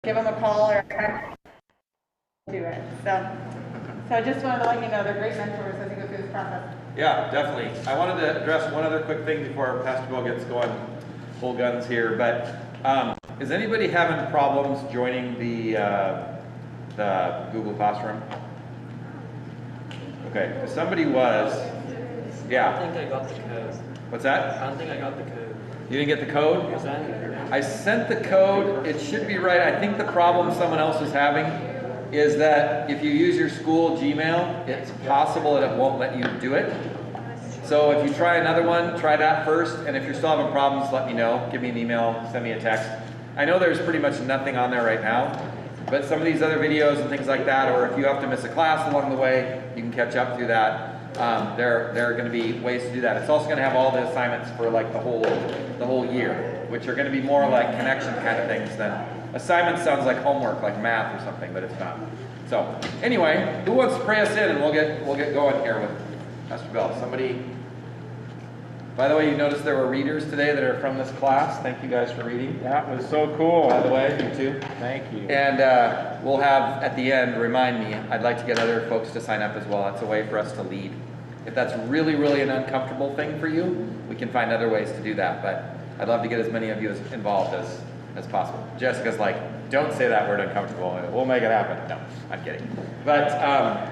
give them a call or a text to it. So I just wanted to let you know they're great mentors as you go through this process. Yeah, definitely. I wanted to address one other quick thing before Pastor Bill gets going full guns here. But is anybody having problems joining the Google Classroom? Okay, if somebody was, yeah. I don't think I got the code. What's that? I don't think I got the code. You didn't get the code? Was that? I sent the code. It should be right. I think the problem someone else is having is that if you use your school Gmail, it's possible that it won't let you do it. So if you try another one, try that first. And if you're still having problems, let me know. Give me an email, send me a text. I know there's pretty much nothing on there right now, but some of these other videos and things like that, or if you have to miss a class along the way, you can catch up through that. There are going to be ways to do that. It's also going to have all the assignments for like the whole year, which are going to be more like connection kind of things than assignments. Sounds like homework, like math or something, but it's not. So anyway, who wants to pray us in, and we'll get going here with Pastor Bill. Somebody. By the way, you noticed there were readers today that are from this class. Thank you guys for reading. That was so cool. By the way, you too. Thank you. And we'll have, at the end, remind me, I'd like to get other folks to sign up as well. That's a way for us to lead. If that's really, really an uncomfortable thing for you, we can find other ways to do that. But I'd love to get as many of you involved as possible. Jessica's like, don't say that word uncomfortable. We'll make it happen. No, I'm kidding. But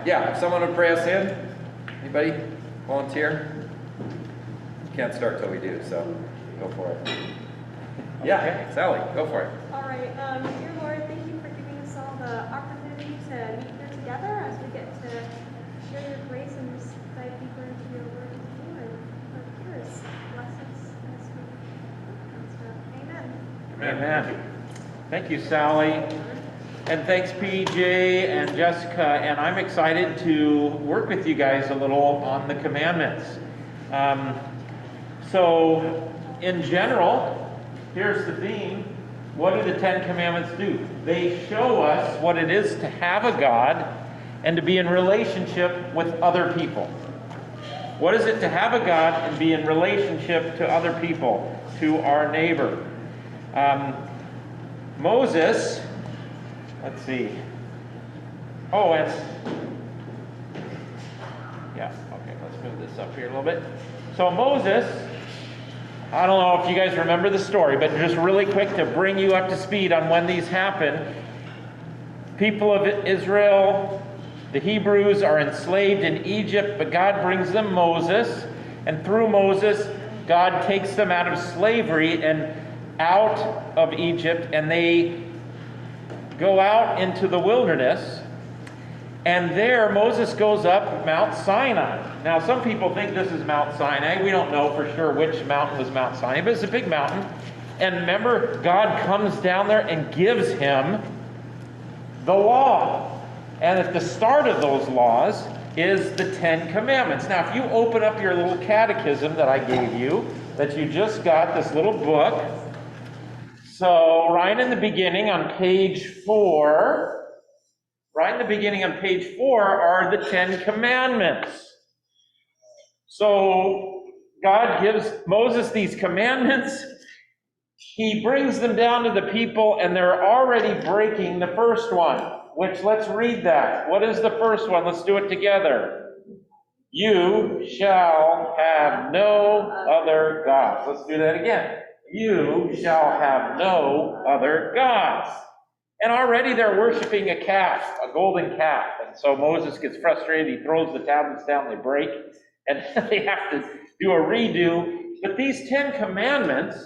yeah, if someone would pray us in. Anybody volunteer? Can't start till we do, so go for it. Yeah, okay. Sally, go for it. All right, dear Lord, thank you for giving us all the opportunity to meet here together as we get to share your grace and just dive deeper into your word with you. And Lord, here's blessings as we Amen. Amen. Thank you, Sally. And thanks, PJ and Jessica. And I'm excited to work with you guys a little on the commandments. So, in general, here's the theme. What do the Ten Commandments do? They show us what it is to have a God and to be in relationship with other people. What is it to have a God and be in relationship to other people, to our neighbor? Moses, let's see. Oh, and yeah, okay, let's move this up here a little bit. So Moses, I don't know if you guys remember the story, but just really quick to bring you up to speed on when these happen. People of Israel, the Hebrews are enslaved in Egypt, but God brings them Moses, and through Moses, God takes them out of slavery and out of Egypt, and they go out into the wilderness. And there, Moses goes up Mount Sinai. Now, some people think this is Mount Sinai. We don't know for sure which mountain was Mount Sinai, but it's a big mountain. And remember, God comes down there and gives him the law. And at the start of those laws is the Ten Commandments. Now, if you open up your little catechism that I gave you, that you just got, this little book. So, right in the beginning on page 4... Right in the beginning on page 4 are the Ten Commandments. So God gives Moses these commandments. He brings them down to the people, and they're already breaking the first one, which let's read that. What is the first one? Let's do it together. You shall have no other gods. Let's do that again. You shall have no other gods. And already they're worshiping a calf, a golden calf. And so Moses gets frustrated. He throws the tablets down, they break, and they have to do a redo. But these Ten Commandments,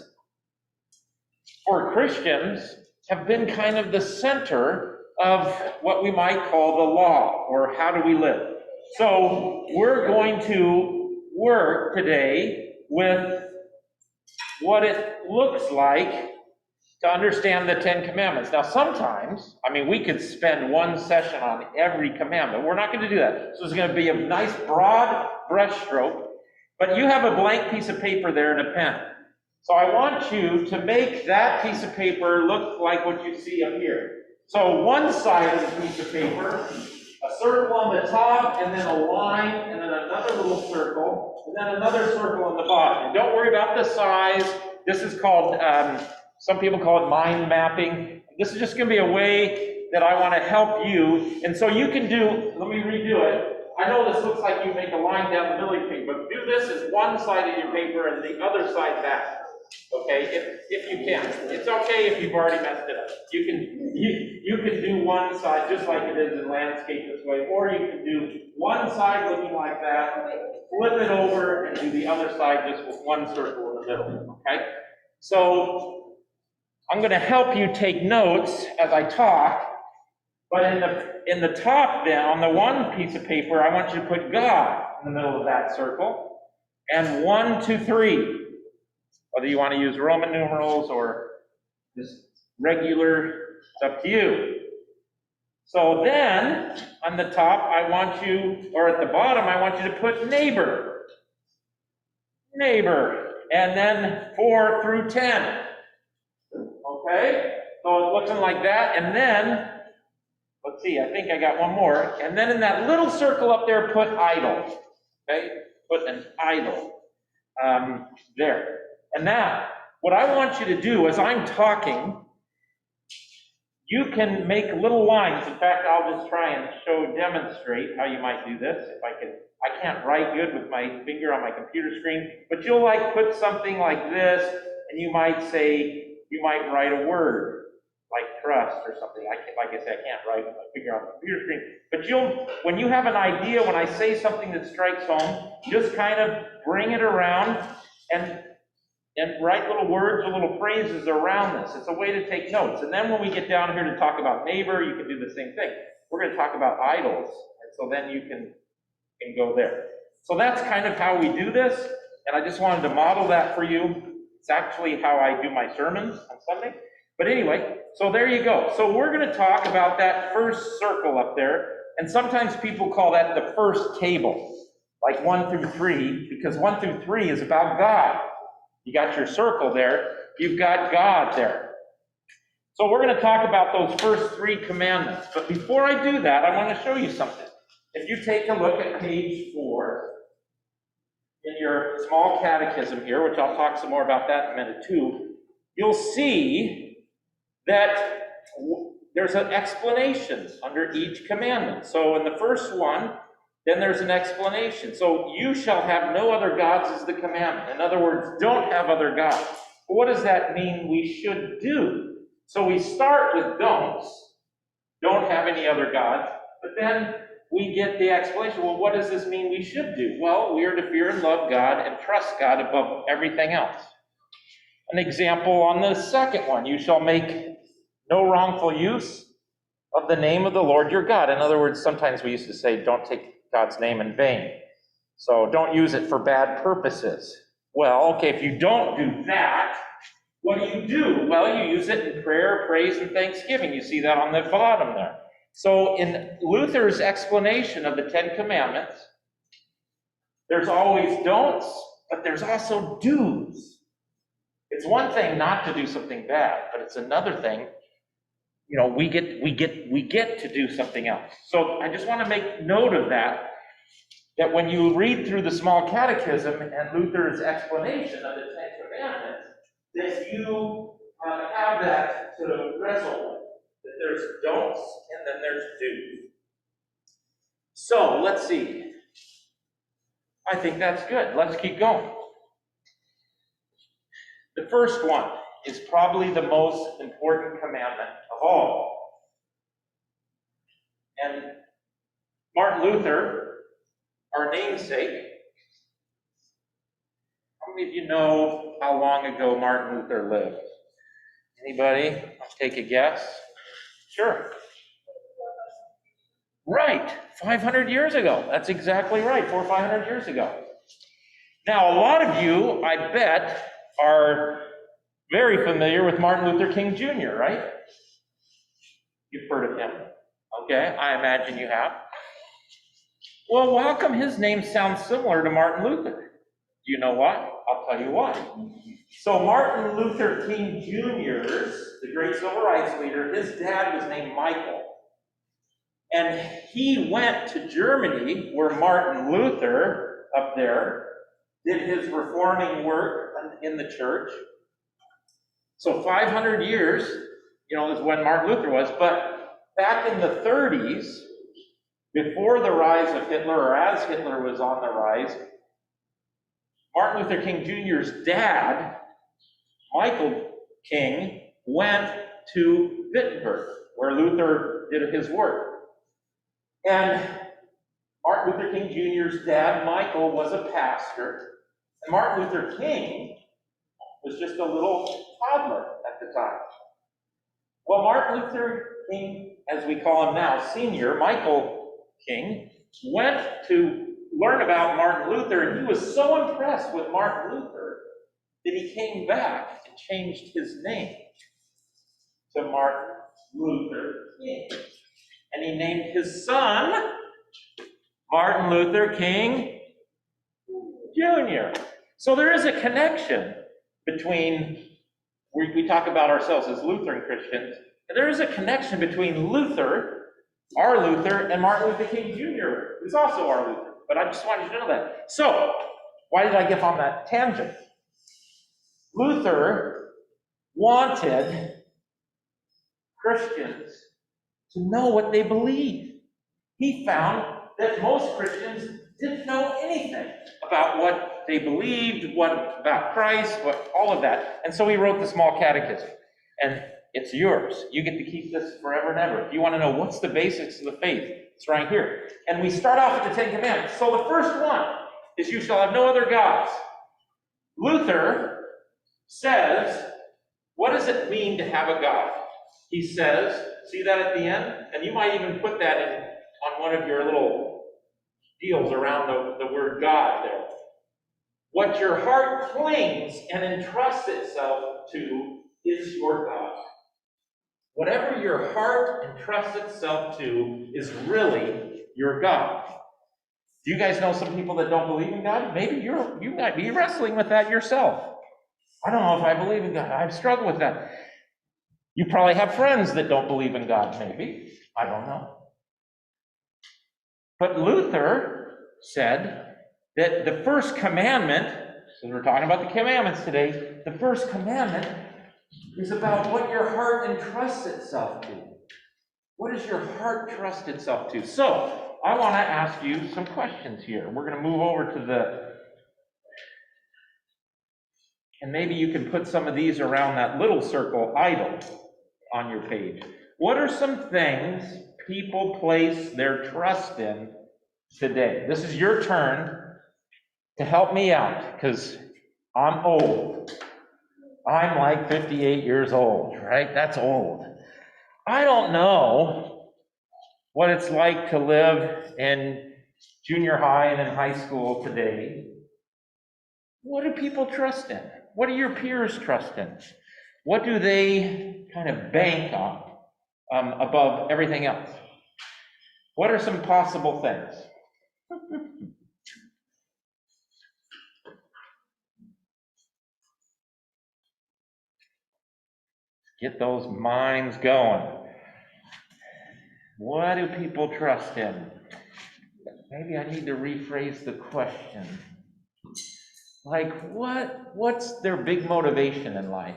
for Christians, have been kind of the center of what we might call the law, or how do we live. So we're going to work today with what it looks like to understand the Ten Commandments. Now, sometimes, we could spend one session on every commandment. We're not going to do that. So it's going to be a nice broad brushstroke, but you have a blank piece of paper there and a pen. So I want you to make that piece of paper look like what you see up here. So one side of the piece of paper, a circle on the top, and then a line, and then another little circle, and then another circle on the bottom. And don't worry about the size. This is called, some people call it mind mapping. this is just going to be a way that I want to help you. And so you can do, let me redo it. I know this looks like you make a line down the middle of your paper, but do this as one side of your paper and the other side back. Okay, if you can. It's okay if you've already messed it up. You can do one side just like it is in landscape this way, or you can do one side looking like that, flip it over, and do the other side just with one circle in the middle. Okay? So I'm going to help you take notes as I talk. But in the top then, on the one piece of paper, I want you to put God in the middle of that circle. And 1, 2, 3. Whether you want to use Roman numerals or just regular, it's up to you. So then, on the top, I want you, or at the bottom, I want you to put neighbor. Neighbor. And then 4 through 10. Okay? So it's looking like that. And then, let's see, I think I got one more. And then in that little circle up there, put idol. Okay? Put an idol. There. And now, what I want you to do as I'm talking, you can make little lines. In fact, I'll just try and demonstrate how you might do this. If I can, I can't write good with my finger on my computer screen, but you'll like put something like this, and you might write a word, like trust or something. Like I said, I can't write with my finger on the computer screen. But when you have an idea, when I say something that strikes home, just kind of bring it around and write little words or little phrases around this. It's a way to take notes. And then when we get down here to talk about neighbor, you can do the same thing. We're going to talk about idols. And so then you can go there. So that's kind of how we do this. And I just wanted to model that for you. It's actually how I do my sermons on Sunday. But anyway, so there you go. So we're going to talk about that first circle up there. And sometimes people call that the first table, like 1 through 3, because 1 through 3 is about God. You got your circle there. You've got God there. So we're going to talk about those first 3 commandments. But before I do that, I want to show you something. If you take a look at page 4 in your small catechism here, which I'll talk some more about that in a minute too, you'll see that there's an explanation under each commandment. So in the first one, then there's an explanation. So you shall have no other gods is the commandment. In other words, don't have other gods. But what does that mean we should do? So we start with don'ts. Don't have any other gods. But then we get the explanation. Well, what does this mean we should do? Well, we are to fear and love God and trust God above everything else. An example on the second one, you shall make no wrongful use of the name of the Lord your God. In other words, sometimes we used to say, don't take God's name in vain. So don't use it for bad purposes. Well, okay, if you don't do that, what do? Well, you use it in prayer, praise, and thanksgiving. You see that on the bottom there. So in Luther's explanation of the 10 Commandments, there's always don'ts, but there's also do's. It's one thing not to do something bad, but it's another thing, we get to do something else. So I just want to make note of that when you read through the small catechism and Luther's explanation of the 10 Commandments, that you have that to wrestle with. That there's don'ts and then there's do's. So let's see. I think that's good. Let's keep going. The first one is probably the most important commandment of all. And Martin Luther, our namesake, how many of you know how long ago Martin Luther lived? Anybody? I'll take a guess. Sure. Right, 500 years ago. That's exactly right, 400 or 500 years ago. Now, a lot of you, I bet, are very familiar with Martin Luther King Jr., right? You've heard of him. Okay, I imagine you have. Well, how come his name sounds similar to Martin Luther? Do you know why? I'll tell you why. So Martin Luther King Jr.'s, the great civil rights leader, his dad was named Michael. And he went to Germany, where Martin Luther, up there, did his reforming work in the church. So 500 years, is when Martin Luther was. But back in the 30s, before the rise of Hitler, or as Hitler was on the rise, Martin Luther King Jr.'s dad, Michael King, went to Wittenberg, where Luther did his work. And Martin Luther King Jr.'s dad, Michael, was a pastor. And Martin Luther King was just a little toddler at the time. Well, Martin Luther King, as we call him now, Senior, Michael King, went to learn about Martin Luther, and he was so impressed with Martin Luther that he came back and changed his name to Martin Luther King. And he named his son Martin Luther King Jr. So there is a connection between, we talk about ourselves as Lutheran Christians, and there is a connection between Luther, our Luther, and Martin Luther King Jr., who's also our Luther. But I just wanted you to know that. So, why did I get on that tangent? Luther wanted Christians to know what they believe. He found that most Christians didn't know anything about what they believed, about Christ, all of that. And so he wrote the small catechism. And it's yours. You get to keep this forever and ever. If you want to know what's the basics of the faith, it's right here. And we start off with the Ten Commandments. So the first one is, you shall have no other gods. Luther says, what does it mean to have a God? He says, see that at the end? And you might even put that on one of your little deals around the word God there. What your heart clings and entrusts itself to is your God. Whatever your heart entrusts itself to is really your God. Do you guys know some people that don't believe in God? Maybe you might be wrestling with that yourself. I don't know if I believe in God. I've struggled with that. You probably have friends that don't believe in God, maybe. I don't know. But Luther said that the first commandment, since we're talking about the commandments today, the first commandment is about what your heart entrusts itself to. What does your heart trust itself to? So, I want to ask you some questions here. We're going to move over to and maybe you can put some of these around that little circle, idol, on your page. What are some things people place their trust in today? This is your turn to help me out, because I'm old. I'm like 58 years old, right? That's old. I don't know what it's like to live in junior high and in high school today. What do people trust in? What do your peers trust in? What do they kind of bank on above everything else? What are some possible things? Get those minds going. What do people trust in? Maybe I need to rephrase the question. Like, what's their big motivation in life?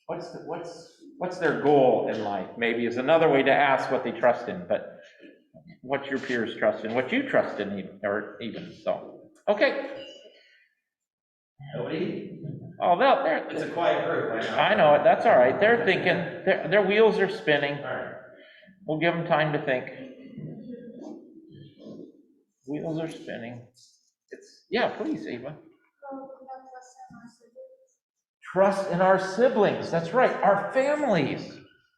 What's their goal in life? Maybe is another way to ask what they trust in. But what your peers trust in, what you trust in, even so. Okay. Nobody? Oh, they're It's a quiet group right now. I know it. That's all right. They're thinking. Their wheels are spinning. All right. We'll give them time to think. Wheels are spinning. Yeah, please, Ava. Trust in our siblings. That's right. Our families,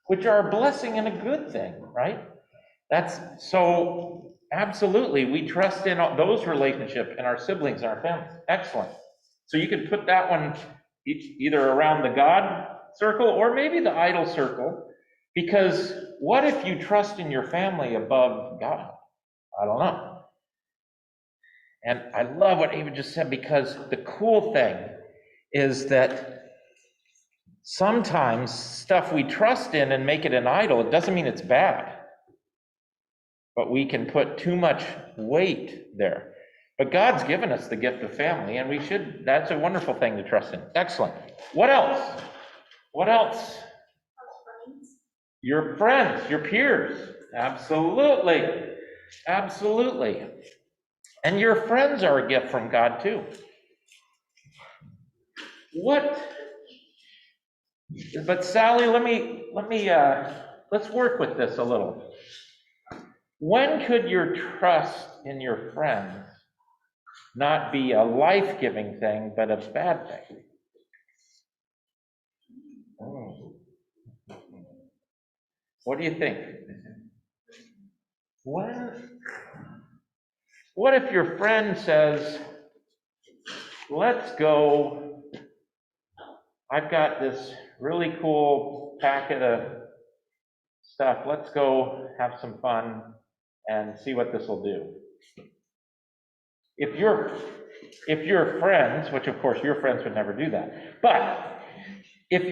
which are a blessing and a good thing, right? That's so absolutely. We trust in those relationships and our siblings and our families. Excellent. So you can put that one either around the God circle or maybe the idol circle, because what if you trust in your family above God? I don't know. And I love what Ava just said, because the cool thing is that sometimes stuff we trust in and make it an idol, it doesn't mean it's bad. But we can put too much weight there. But God's given us the gift of family, and that's a wonderful thing to trust in. Excellent. What else? What else? Your friends, your peers. Absolutely. Absolutely. And your friends are a gift from God too. But Sally, let's work with this a little. When could your trust in your friends not be a life-giving thing, but a bad thing? Oh. What do you think? What if your friend says, let's go, I've got this really cool packet of stuff, let's go have some fun and see what this will do. If your friends, which of course your friends would never do that, but if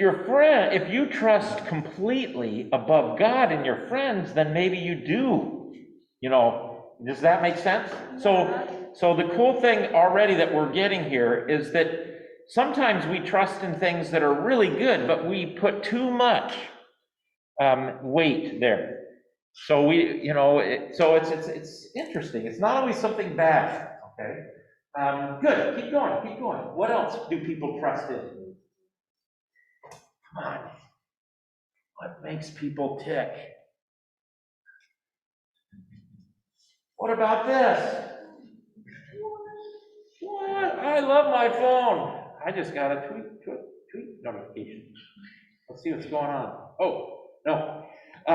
you trust completely above God in your friends, then maybe you do. Does that make sense? So the cool thing already that we're getting here is that sometimes we trust in things that are really good, but we put too much weight there. So it's interesting. It's not always something bad. Okay. Good. Keep going. What else do people trust in? Come on. What makes people tick? What about this? What? I love my phone. I just got a tweet notification. Let's see what's going on. Oh, no. I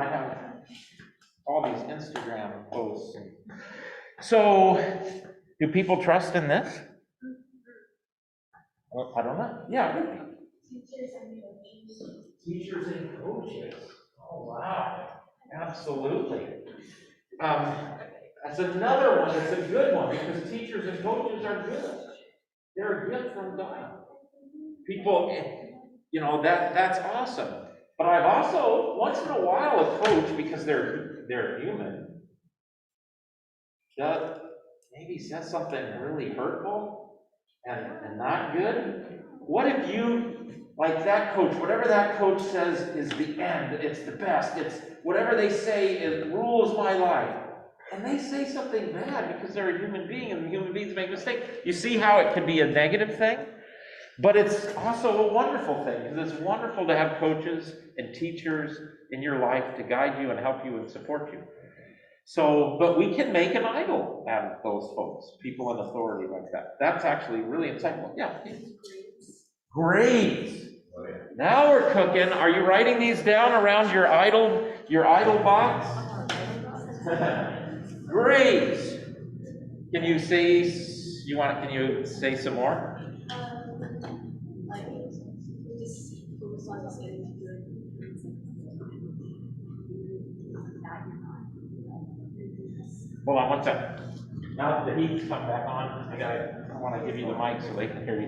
have all these Instagram posts. So, do people trust in this? Well, I don't know. Yeah, teachers and coaches. Oh, wow. Absolutely. That's another one that's a good one because teachers and coaches are good. They're a gift from God. People, that's awesome. But I've also, once in a while, a coach, because they're human, maybe says something really hurtful and not good. What if you, like that coach, whatever that coach says is the end, it's the best, it's whatever they say rules my life. And they say something bad because they're a human being and human beings make mistakes. You see how it could be a negative thing? But it's also a wonderful thing because it's wonderful to have coaches and teachers in your life to guide you and help you and support you. So, but we can make an idol out of those folks, people in authority like that. That's actually really insightful. Yeah. Grades. Now we're cooking. Are you writing these down around your idol box? Grades. Can you say some more? Hold on one second. Now that the heat's come back on, I want to give you the mic so they can hear you.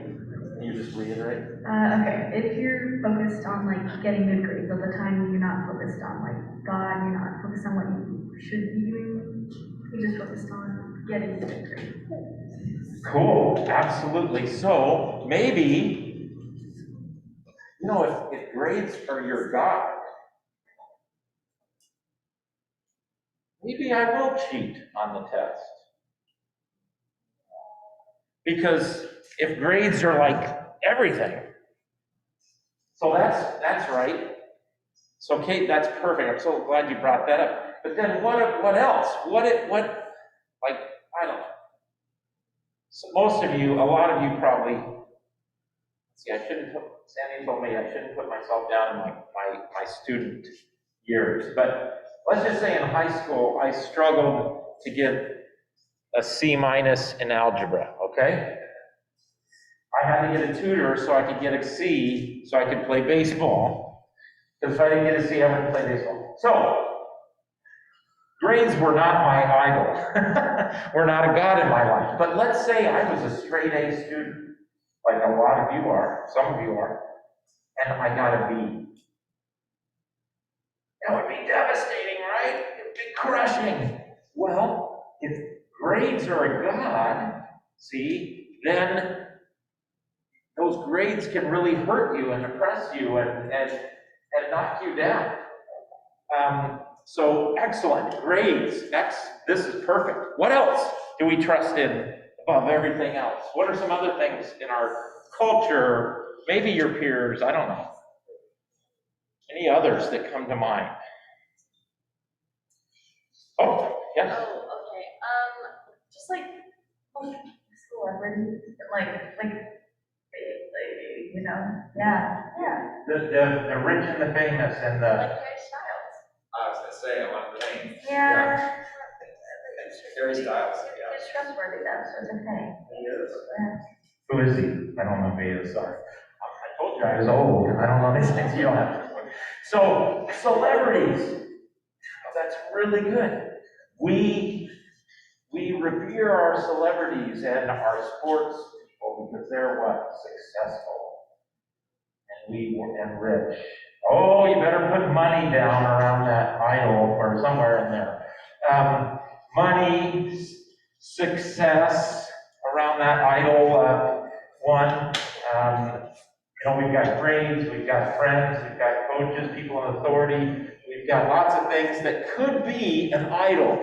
Can you just reiterate? Okay, if you're focused on getting good grades all the time, you're not focused on God, you're not focused on what you should be doing, you're just focused on getting good grades. Cool, absolutely. So maybe, if grades are your God, maybe I will cheat on the test. Because if grades are everything, so that's right. So Kate, that's perfect. I'm so glad you brought that up. But then what else? I don't know. So most of you, a lot of you probably, Sandy told me I shouldn't put myself down in my student years. But let's just say in high school, I struggled to get a C- in algebra, okay? I had to get a tutor so I could get a C so I could play baseball. Because if I didn't get a C, I wouldn't play baseball. So, grades were not my idol. Were not a God in my life. But let's say I was a straight A student, like a lot of you are, some of you are, and I got a B. That would be devastating, right? It would be crushing. Well, if grades are a God, see, then those grades can really hurt you and oppress you and knock you down. So excellent, grades, this is perfect. What else do we trust in above everything else? What are some other things in our culture, maybe your peers, I don't know. Any others that come to mind? Oh, yes. Oh, okay. Just like celebrities, you know, yeah. The rich and the famous and the. Like Harry Styles. I was gonna say, I wanted the name. Yeah. Harry Styles, It's trustworthy, that's what's a thing. Yeah. Who is he? I don't know who he is, sorry. I told you I was old, I don't know these things, you don't have to. So, celebrities, that's really good. We revere our celebrities and our sports people because they're what? Successful. And rich. Oh, you better put money down around that idol or somewhere in there. Money, success around that idol one. We've got grades, we've got friends, we've got coaches, people in authority. We've got lots of things that could be an idol.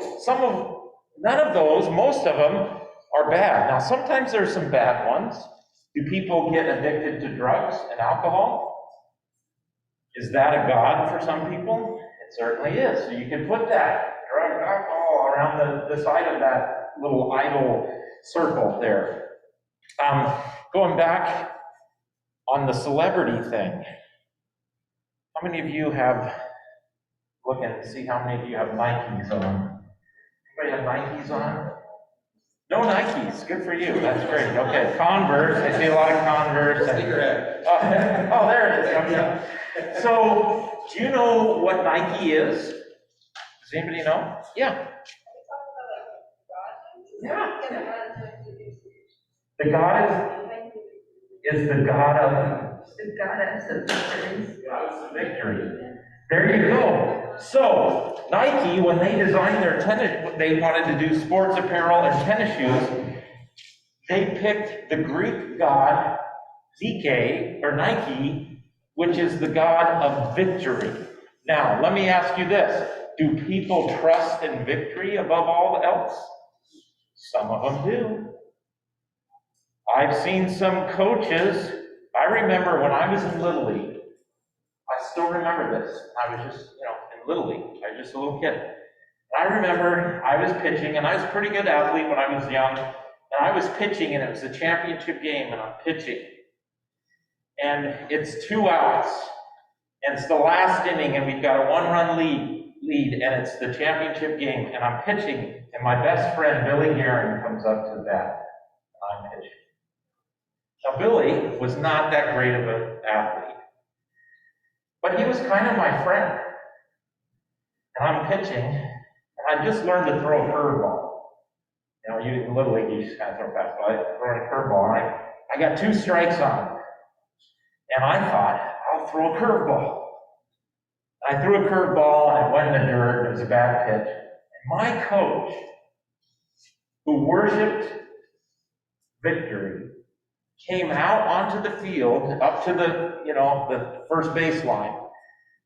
None of those, most of them, are bad. Now, sometimes there's some bad ones. Do people get addicted to drugs and alcohol? Is that a god for some people? It certainly is. So you can put that, drug, alcohol, around the side of that little idol circle there. Going back on the celebrity thing, how many of you have, look and see how many of you have Nikes on? Anybody have Nikes on? No Nikes, good for you, that's great. Okay, Converse, I see a lot of Converse. Sneakerhead. Oh, there it is, okay. So, do you know what Nike is? Does anybody know? Yeah. Yeah. The God is the God of The goddess of victory. There you go. So, Nike, when they designed their tennis, they wanted to do sports apparel and tennis shoes, they picked the Greek god Nike, which is the god of victory. Now, let me ask you this. Do people trust in victory above all else? Some of them do. I've seen some coaches. I remember when I was in Little League, I still remember this. I was just, in Little League. I was just a little kid. And I remember I was pitching, and I was a pretty good athlete when I was young. And I was pitching, and it was a championship game, and I'm pitching. And it's 2 outs. And it's the last inning, and we've got a 1-run lead, and it's the championship game. And I'm pitching, and my best friend, Billy Guerin, comes up to the bat. And I'm pitching. Now, Billy was not that great of an athlete. But he was kind of my friend. And I'm pitching, and I just learned to throw a curveball. You in Little League, you just kind of throw a fastball. I throw a curveball, and I got 2 strikes on him. And I thought, I'll throw a curveball. I threw a curveball, and it went in the dirt, and it was a bad pitch. And my coach, who worshipped victory, came out onto the field, up to the first baseline,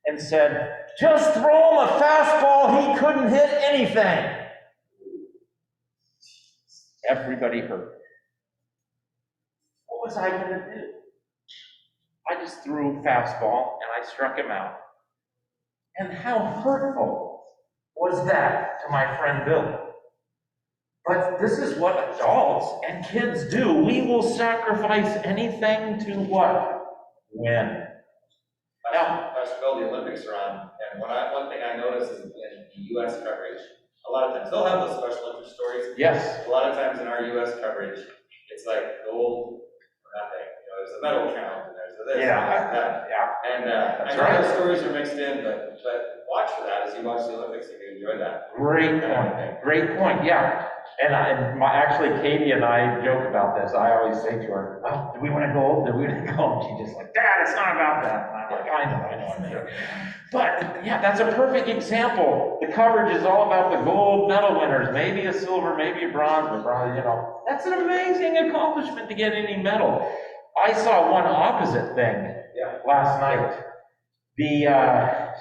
and said, just throw him a fastball, he couldn't hit anything. Everybody heard. What was I going to do? I just threw a fastball, and I struck him out. And how hurtful was that to my friend Bill? But this is what adults and kids do. We will sacrifice anything to what? Win. Now, Pastor Bill, the Olympics are on, and one thing I notice is in the U.S. coverage, a lot of times, they'll have those special interest stories. yes, A lot of times in our U.S. coverage, it's like gold or nothing. There's a medal count, and there's a this, and there's that. yeah. And That's I know right. those stories are mixed in, but watch for that as you watch the Olympics if you enjoy that. Great point, yeah. And actually, Katie and I joke about this. I always say to her, well, do we want to go? Do we want to go? And she's just like, Dad, it's not about that. And I'm like, I know, I'm sure. But, yeah, that's a perfect example. The coverage is all about the gold medal winners. Maybe a silver, maybe a bronze, but bronze, That's an amazing accomplishment to get any medal. I saw one opposite thing last night. The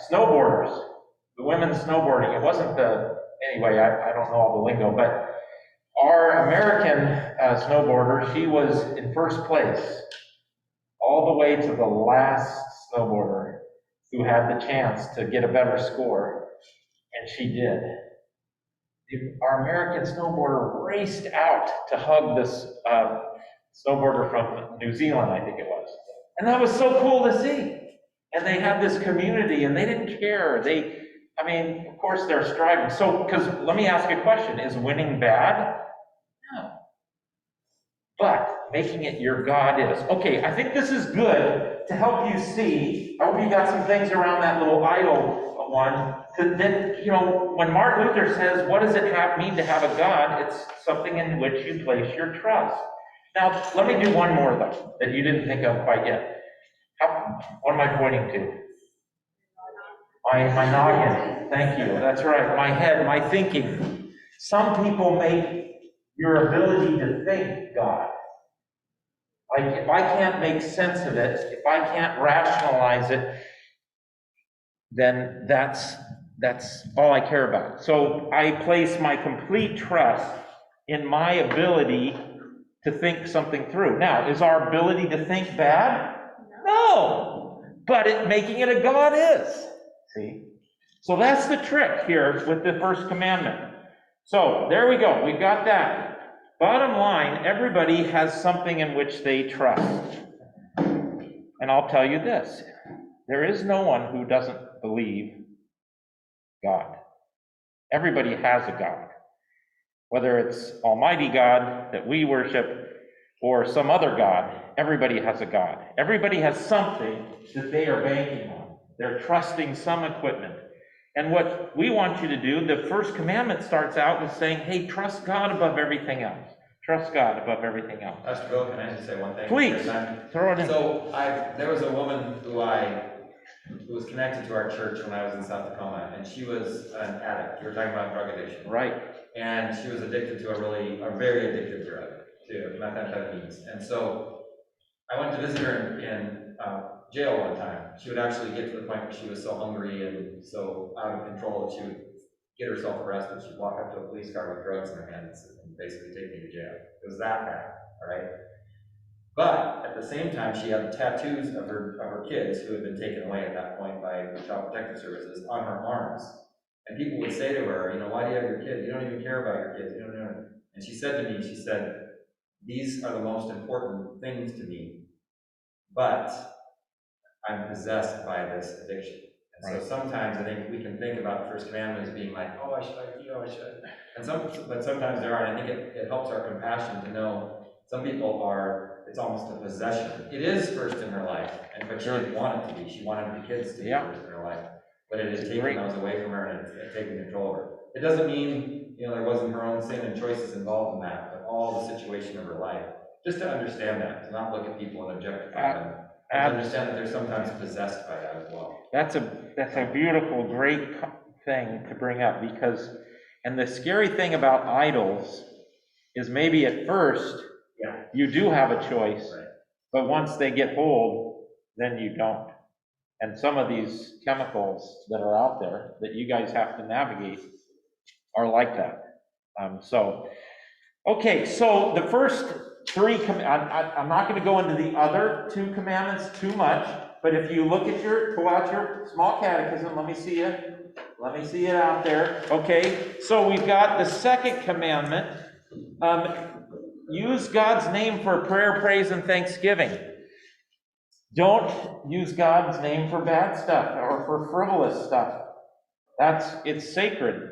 snowboarders, the women snowboarding. It wasn't anyway, I don't know all the lingo, but our American snowboarder, she was in first place, all the way to the last snowboarder who had the chance to get a better score, and she did. Our American snowboarder raced out to hug this snowboarder from New Zealand, I think it was. And that was so cool to see. And they had this community, and they didn't care. Of course, they're striving. So, because let me ask you a question. Is winning bad? No. But making it your God is. Okay, I think this is good to help you see. I hope you got some things around that little idol one. Then, when Martin Luther says, what does it mean to have a God? It's something in which you place your trust. Now, let me do one more, though, that you didn't think of quite yet. What am I pointing to? My noggin. Thank you. That's right. My head, my thinking. Some people make your ability to think God. Like, if I can't make sense of it, if I can't rationalize it, then that's all I care about. So I place my complete trust in my ability to think something through. Now, is our ability to think bad? No. But making it a God is. See? So that's the trick here with the first commandment. So there we go. We've got that. Bottom line, everybody has something in which they trust. And I'll tell you this. There is no one who doesn't believe God. Everybody has a God. Whether it's Almighty God that we worship or some other God, everybody has a God. Everybody has something that they are banking on. They're trusting some equipment. And what we want you to do, the first commandment starts out with saying, hey, trust God above everything else. Trust God above everything else. Pastor Bill, can I just say one thing? Please, throw it in. So there was a woman who was connected to our church when I was in South Tacoma, and she was an addict. You were talking about drug addiction. Right. And she was addicted to a very addictive drug, to methamphetamines. And so I went to visit her in jail one time. She would actually get to the point where she was so hungry and so out of control that she would get herself arrested. She'd walk up to a police car with drugs in her hands and basically take me to jail. It was that bad, all right? But at the same time, she had tattoos of her kids who had been taken away at that point by Child Protective Services on her arms. And people would say to her, why do you have your kids? You don't even care about your kids. You don't know. And she said to me, these are the most important things to me, but I'm possessed by this addiction. And so sometimes I think we can think about the first commandment as being like, oh, I should. But sometimes there aren't. I think it helps our compassion to know some people it's almost a possession. It is first in her life, but she didn't want it to be. She wanted the kids to be first in her life. But it has taken those away from her and it's taken control of her. It doesn't mean, there wasn't her own sin and choices involved in that, but all the situation of her life. Just to understand that, to not look at people and objectify them. And understand that they're sometimes possessed by that as well. That's a beautiful, great thing to bring up and the scary thing about idols is maybe at first you do have a choice, but once they get hold, then you don't. And some of these chemicals that are out there that you guys have to navigate are like that. So the first three, I'm not going to go into the other two commandments too much, but if you pull out your small catechism, let me see it out there. Okay, so we've got the second commandment. Use God's name for prayer, praise, and thanksgiving. Don't use God's name for bad stuff or for frivolous stuff. It's sacred.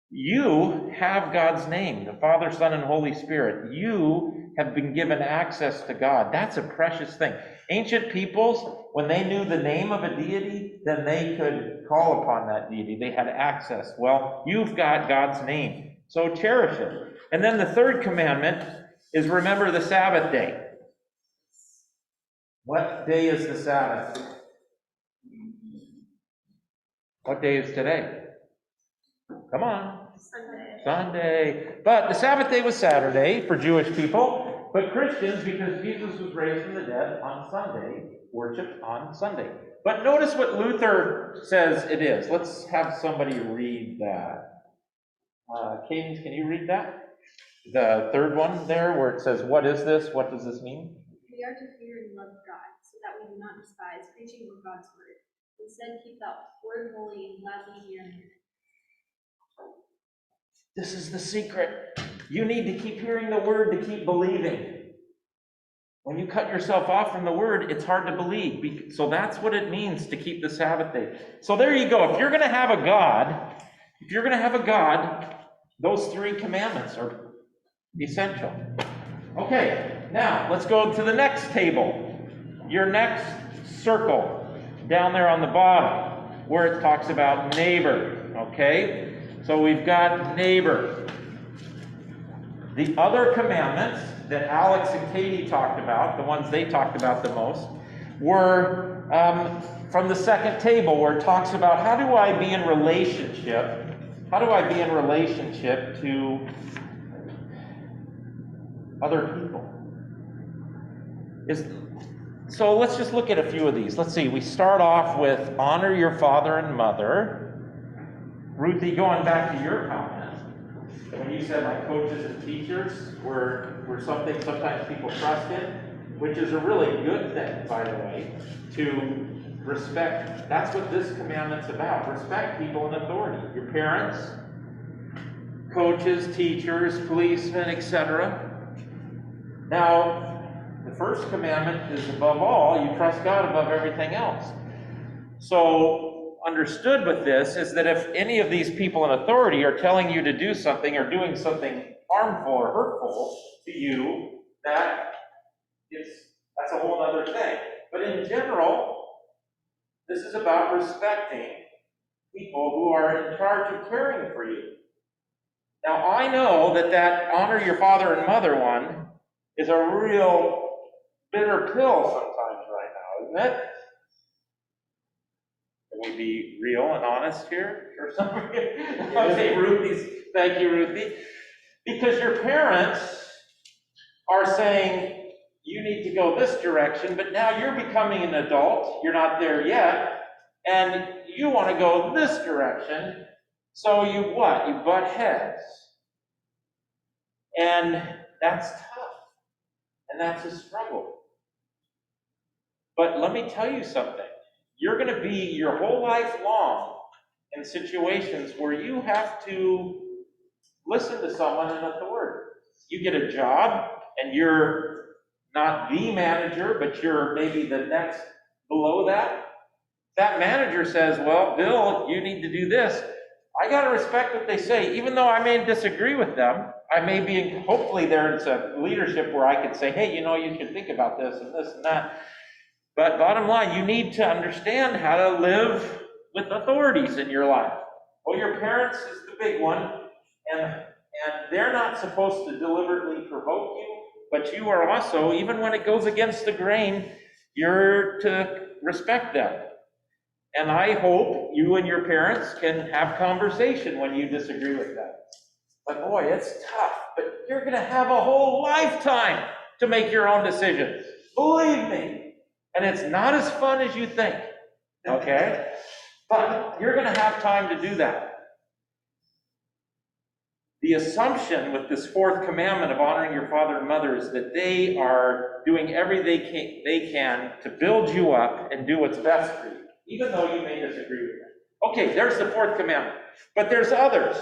You have God's name, the Father, Son, and Holy Spirit. You have been given access to God. That's a precious thing. Ancient peoples, when they knew the name of a deity, then they could call upon that deity. They had access. Well, you've got God's name, so cherish it. And then the third commandment is remember the Sabbath day. What day is the Sabbath? What day is today? Come on. Sunday. Sunday. But the Sabbath day was Saturday for Jewish people. But Christians, because Jesus was raised from the dead on Sunday, worship on Sunday. But notice what Luther says it is. Let's have somebody read that. Cadence, can you read that? The third one there, where it says, what is this? What does this mean? We are to fear and love God, so that we do not despise preaching of God's word. Instead, keep that word holy and gladly hear it. This is the secret. You need to keep hearing the word to keep believing. When you cut yourself off from the word, it's hard to believe. So that's what it means to keep the Sabbath day. So there you go. If you're going to have a God, those 3 commandments are essential. Okay, now let's go to the next table. Your next circle down there on the bottom where it talks about neighbor. Okay, so we've got neighbor. The other commandments that Alex and Katie talked about, the ones they talked about the most, were from the second table where it talks about how do I be in relationship? How do I be in relationship to other people? So let's just look at a few of these. Let's see. We start off with honor your father and mother. Ruthie, going back to your comment, when you said like coaches and teachers were something sometimes people trust in, which is a really good thing, by the way, to respect. That's what this commandment's about. Respect people in authority. Your parents, coaches, teachers, policemen, etc. Now, the first commandment is above all, you trust God above everything else. So, understood with this is that if any of these people in authority are telling you to do something or doing something harmful or hurtful to you, that's a whole other thing. But in general, this is about respecting people who are in charge of caring for you. Now, I know that honor your father and mother one is a real bitter pill sometimes right now, isn't it? Can we be real and honest here? Or something? Okay, thank you, Ruthie. Because your parents are saying, you need to go this direction, but now you're becoming an adult, you're not there yet, and you want to go this direction, so you what? You butt heads. And that's tough, and that's a struggle. But let me tell you something. You're going to be your whole life long in situations where you have to listen to someone in authority. You get a job, and you're not the manager, but you're maybe the next below that. That manager says, well, Bill, you need to do this. I got to respect what they say, even though I may disagree with them. I may be, hopefully there's a leadership where I can say, hey, you should think about this and that. But bottom line, you need to understand how to live with authorities in your life. Well, your parents is the big one, and they're not supposed to deliberately provoke you, but you are also, even when it goes against the grain, you're to respect them. And I hope you and your parents can have conversation when you disagree with them. But boy, it's tough, but you're going to have a whole lifetime to make your own decisions. Believe me. And it's not as fun as you think, okay? But you're going to have time to do that. The assumption with this fourth commandment of honoring your father and mother is that they are doing everything they can to build you up and do what's best for you, even though you may disagree with them. Okay, there's the fourth commandment. But there's others.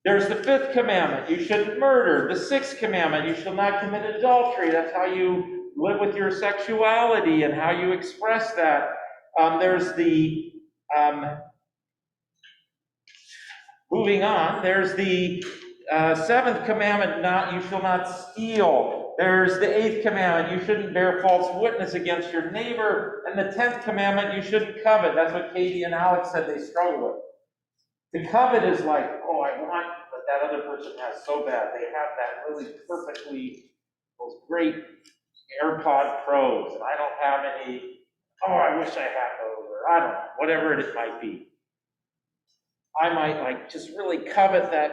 There's the fifth commandment, you shouldn't murder. The sixth commandment, you shall not commit adultery. That's how you live with your sexuality and how you express that. There's the, moving on, there's the seventh commandment, you shall not steal. There's the eighth commandment, you shouldn't bear false witness against your neighbor. And the 10th commandment, you shouldn't covet. That's what Katie and Alex said they struggle with. To covet is like, oh, I want what that other person has so bad. They have that really perfectly, those great AirPod Pros, and I don't have any. Oh, I wish I had those, or I don't know, whatever it might be. I might just really covet that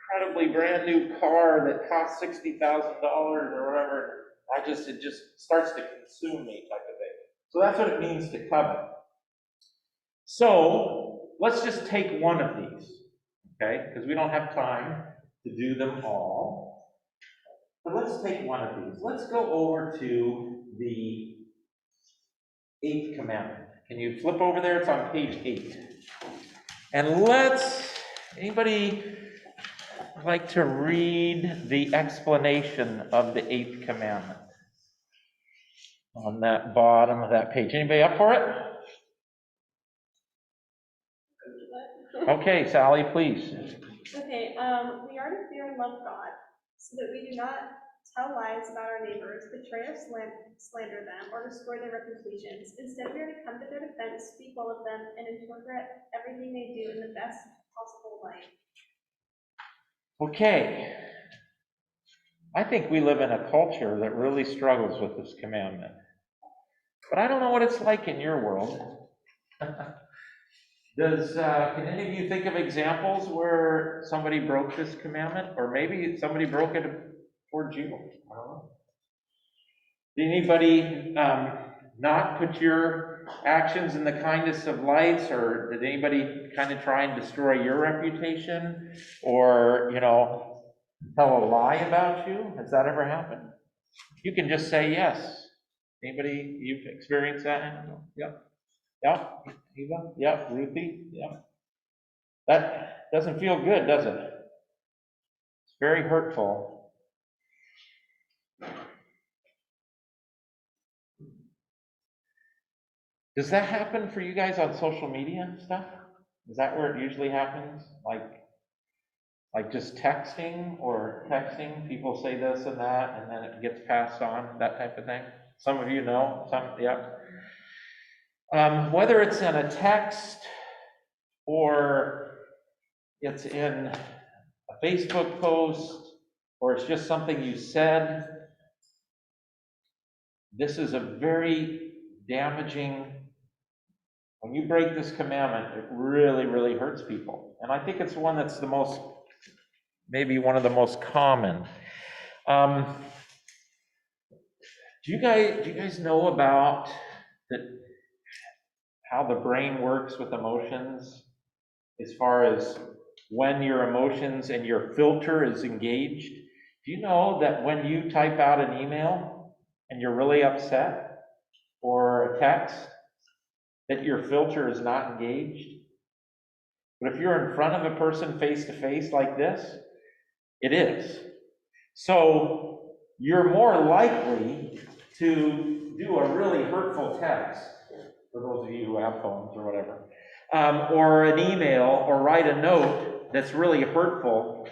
incredibly brand new car that costs $60,000 or whatever. It just starts to consume me type of thing. So that's what it means to covet. So let's just take one of these, okay? Because we don't have time to do them all. But let's take one of these. Let's go over to the 8th commandment. Can you flip over there? It's on page 8. And anybody like to read the explanation of the 8th commandment on that bottom of that page? Anybody up for it? Okay, Sally, please. Okay, we are to fear and love God, so that we do not tell lies about our neighbors, betray or slander them, or destroy their reputations. Instead, we are to come to their defense, speak well of them, and interpret everything they do in the best possible light. Okay. I think we live in a culture that really struggles with this commandment. But I don't know what it's like in your world. Can any of you think of examples where somebody broke this commandment? Or maybe somebody broke it towards you? I don't know. Did anybody not put your actions in the kindest of lights? Or did anybody kind of try and destroy your reputation? Or, tell a lie about you? Has that ever happened? You can just say yes. Anybody, you've experienced that? Yep. Yep. Eva? Yep. Ruthie? Yep. That doesn't feel good, does it? It's very hurtful. Does that happen for you guys on social media and stuff? Is that where it usually happens? Like just texting, people say this and that, and then it gets passed on, that type of thing? Some of you know, some, yeah. Whether it's in a text or it's in a Facebook post or it's just something you said, this is a very damaging. When you break this commandment, it really, really hurts people. And I think it's one that's maybe one of the most common. Do you guys know about how the brain works with emotions, as far as when your emotions and your filter is engaged? Do you know that when you type out an email and you're really upset, or a text, that your filter is not engaged? But if you're in front of a person face to face like this, it is. So you're more likely to do a really hurtful text, for those of you who have phones or whatever, or an email, or write a note that's really hurtful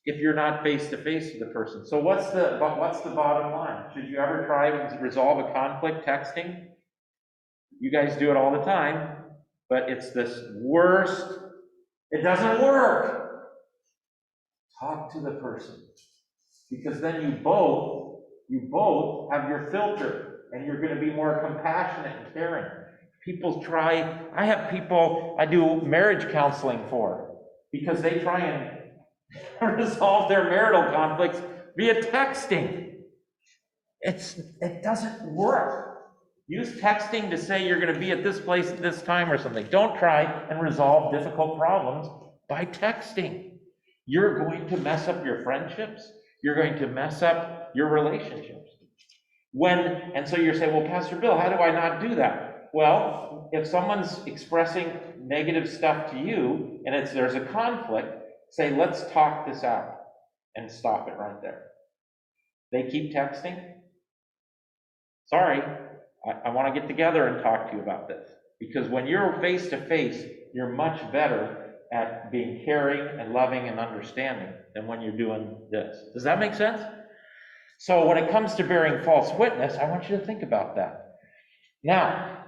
if you're not face to face with the person. So what's the bottom line? Should you ever try to resolve a conflict texting? You guys do it all the time, but it's this worst. It doesn't work. Talk to the person, because then you both have your filter, and you're going to be more compassionate and caring. I have people I do marriage counseling for, because they try and resolve their marital conflicts via texting. It doesn't work. Use texting to say you're going to be at this place at this time or something. Don't try and resolve difficult problems by texting. You're going to mess up your friendships. You're going to mess up your relationships. And so you're saying, well, Pastor Bill, how do I not do that? Well, if someone's expressing negative stuff to you and there's a conflict, say, let's talk this out, and stop it right there. They keep texting. Sorry, I want to get together and talk to you about this. Because when you're face to face, you're much better at being caring and loving and understanding than when you're doing this. Does that make sense? So when it comes to bearing false witness, I want you to think about that. Now,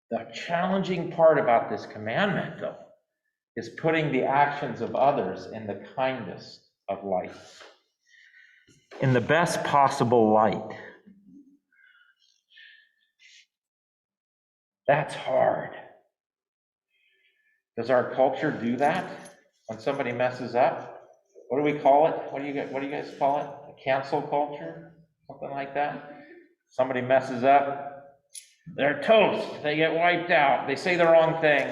the challenging part about this commandment, though, is putting the actions of others in the kindest of light, in the best possible light. That's hard. Does our culture do that when somebody messes up? what do we call it? What do you guys call it? A cancel culture? Something like that? Somebody messes up, they're toast, they get wiped out, they say the wrong thing.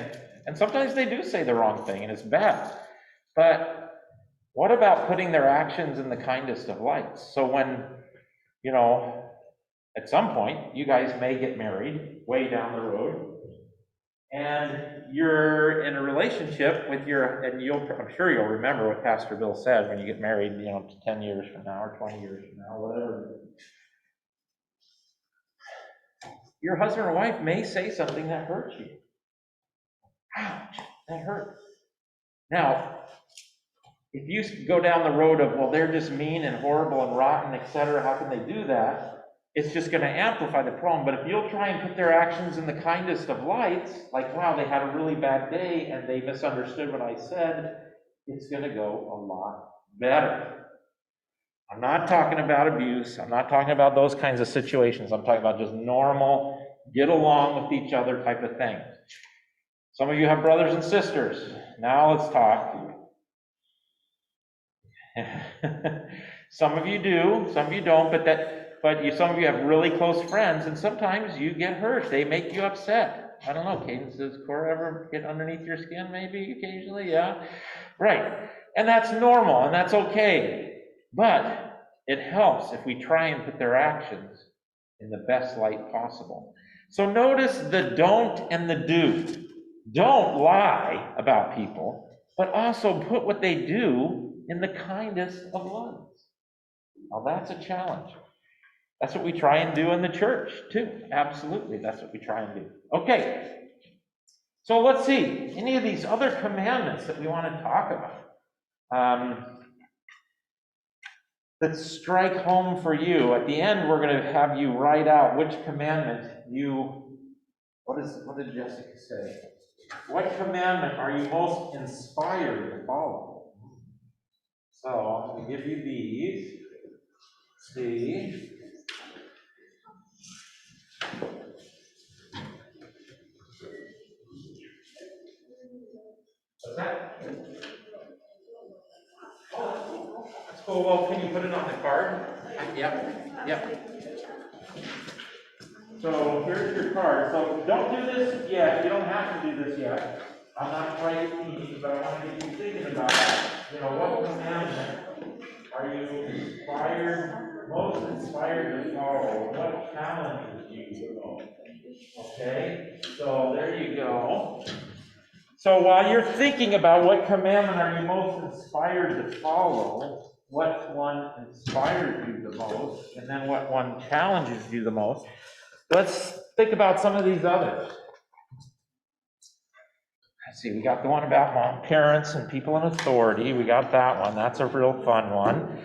And sometimes they do say the wrong thing, and it's bad. But what about putting their actions in the kindest of lights? So when, at some point, you guys may get married way down the road, and you're in a relationship with I'm sure you'll remember what Pastor Bill said when you get married, 10 years from now or 20 years from now, whatever. Your husband or wife may say something that hurts you. Ouch, that hurt. Now, if you go down the road of, well, they're just mean and horrible and rotten, etc., how can they do that? It's just going to amplify the problem. But if you'll try and put their actions in the kindest of lights, like, wow, they had a really bad day and they misunderstood what I said, it's going to go a lot better. I'm not talking about abuse. I'm not talking about those kinds of situations. I'm talking about just normal, get along with each other type of things. Some of you have brothers and sisters. Now let's talk. Some of you do, some of you don't, some of you have really close friends, and sometimes you get hurt. They make you upset. I don't know, Cadence, does Cora ever get underneath your skin maybe occasionally? Yeah? Right. And that's normal, and that's okay. But it helps if we try and put their actions in the best light possible. So notice the don't and the do. Don't lie about people, but also put what they do in the kindest of lights. Now that's a challenge. That's what we try and do in the church too. Absolutely, that's what we try and do. Okay, so let's see. Any of these other commandments that we want to talk about that strike home for you. At the end, we're going to have you write out which commandment what did Jessica say? What commandment are you most inspired to follow? So I'm going to give you these. See. What's that? Oh, that's cool. Well, can you put it on the card? Yep. So here's your card. So don't do this yet. You don't have to do this yet. I'm not quite thinking, but I want to get you thinking about that. What commandment are you most inspired to follow? What challenges you the most? Okay, so there you go. So while you're thinking about what commandment are you most inspired to follow, what one inspires you the most, and then what one challenges you the most, let's think about some of these others. Let's see, we got the one about parents and people in authority. We got that one. That's a real fun one.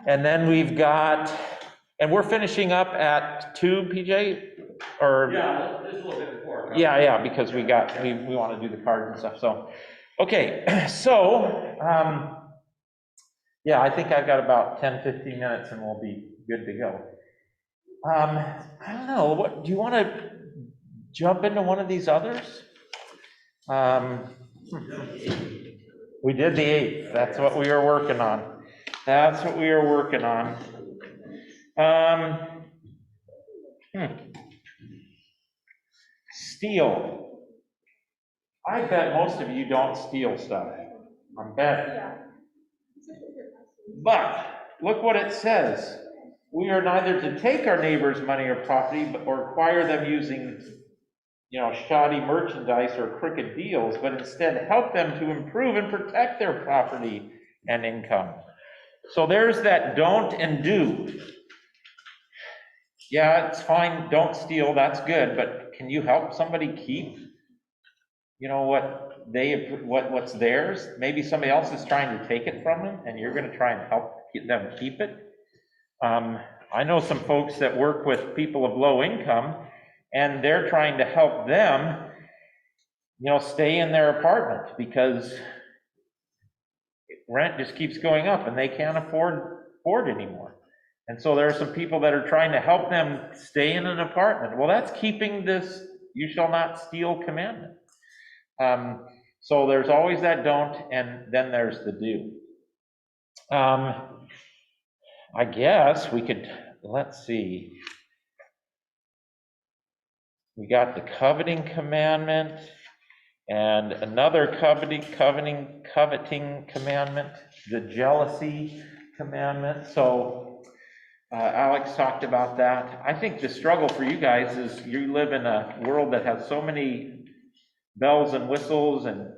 And then we've got, and we're finishing up at 2, PJ? Or yeah, just a little bit before. Yeah, because we want to do the cards and stuff. So, okay, so I think I've got about 10-15 minutes and we'll be good to go. I don't know. What do you want to jump into one of these others? We did the 8th. That's what we were working on. Steal. I bet most of you don't steal stuff. I'm betting. But look what it says. We are neither to take our neighbor's money or property or acquire them using, shoddy merchandise or crooked deals, but instead help them to improve and protect their property and income. So there's that don't and do. Yeah, it's fine, don't steal, that's good, but can you help somebody keep, what's theirs? Maybe somebody else is trying to take it from them, and you're going to try and help them keep it. I know some folks that work with people of low income, and they're trying to help them, stay in their apartment because rent just keeps going up and they can't afford anymore. And so there are some people that are trying to help them stay in an apartment. Well, that's keeping this "you shall not steal" commandment. So there's always that don't, and then there's the do. I guess we could, let's see. We got the coveting commandment and another coveting commandment, the jealousy commandment. So Alex talked about that. I think the struggle for you guys is you live in a world that has so many bells and whistles and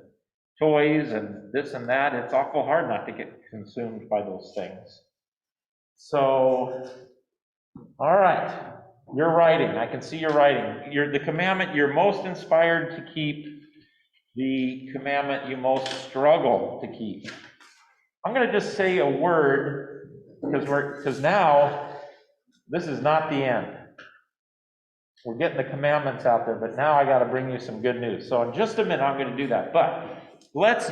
toys and this and that. It's awful hard not to get consumed by those things. So, all right, you're writing. I can see you're writing. The commandment you're most inspired to keep, the commandment you most struggle to keep. I'm going to just say a word because now this is not the end. We're getting the commandments out there, but now I got to bring you some good news. So in just a minute, I'm going to do that. But let's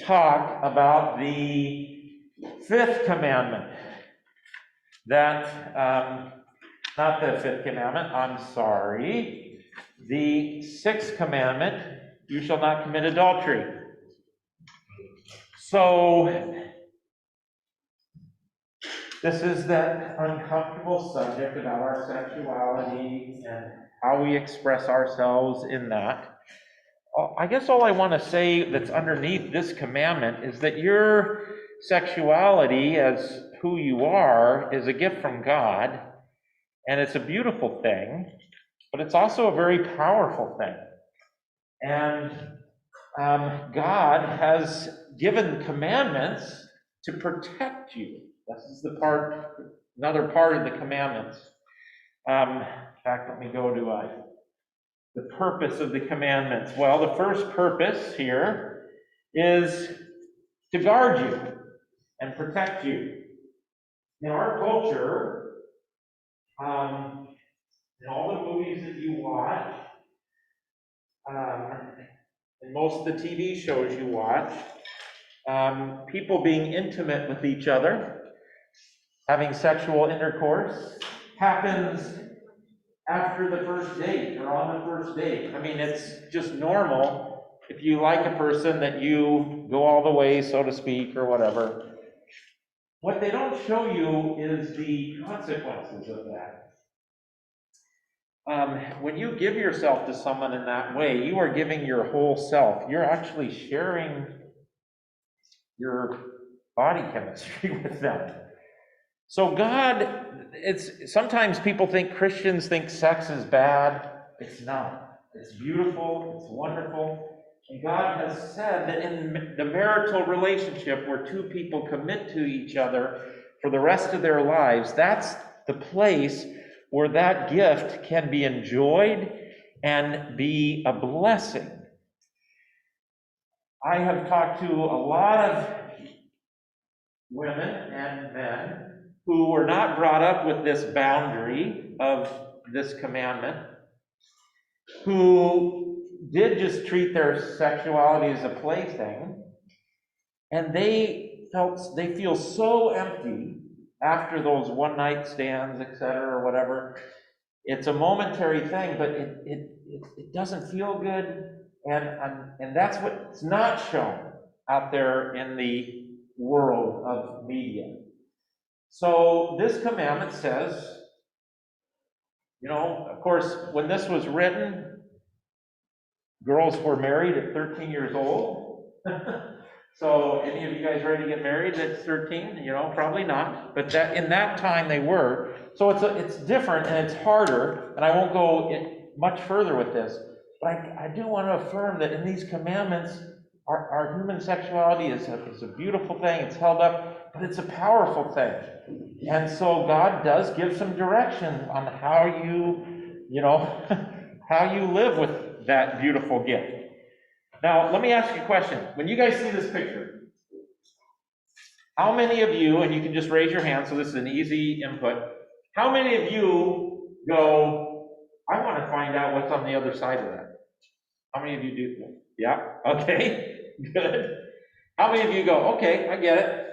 talk about the fifth commandment. Not the fifth commandment, I'm sorry. The sixth commandment, you shall not commit adultery. So, this is that uncomfortable subject about our sexuality and how we express ourselves in that. I guess all I want to say that's underneath this commandment is that your sexuality as who you are is a gift from God, and it's a beautiful thing, but it's also a very powerful thing. And God has given commandments to protect you. This is another part of the commandments. In fact, let me go to the purpose of the commandments. Well, the first purpose here is to guard you and protect you. In our culture, in all the movies that you watch, and most of the TV shows you watch, people being intimate with each other, having sexual intercourse, happens after the first date or on the first date. I mean, it's just normal if you like a person that you go all the way, so to speak, or whatever. What they don't show you is the consequences of that. When you give yourself to someone in that way, you are giving your whole self. You're actually sharing your body chemistry with them. So sometimes people think, Christians think sex is bad. It's not. It's beautiful, it's wonderful. And God has said that in the marital relationship where two people commit to each other for the rest of their lives, that's the place where that gift can be enjoyed and be a blessing. I have talked to a lot of women and men who were not brought up with this boundary of this commandment, who did just treat their sexuality as a plaything, and they feel so empty after those one-night stands, etc., or whatever. It's a momentary thing, but it doesn't feel good, and that's what's not shown out there in the world of media. So this commandment says, of course, when this was written, girls were married at 13 years old. So any of you guys ready to get married at 13? Probably not. But in that time they were. So it's different and it's harder, and I won't go much further with this. But I do want to affirm that in these commandments, our human sexuality is a beautiful thing. It's held up, but it's a powerful thing. And so God does give some direction on how how you live with that beautiful gift. Now, let me ask you a question. When you guys see this picture, how many of you, and you can just raise your hand, so this is an easy input, how many of you go, I want to find out what's on the other side of that? How many of you do? Yeah? Okay. Good. How many of you go, okay, I get it?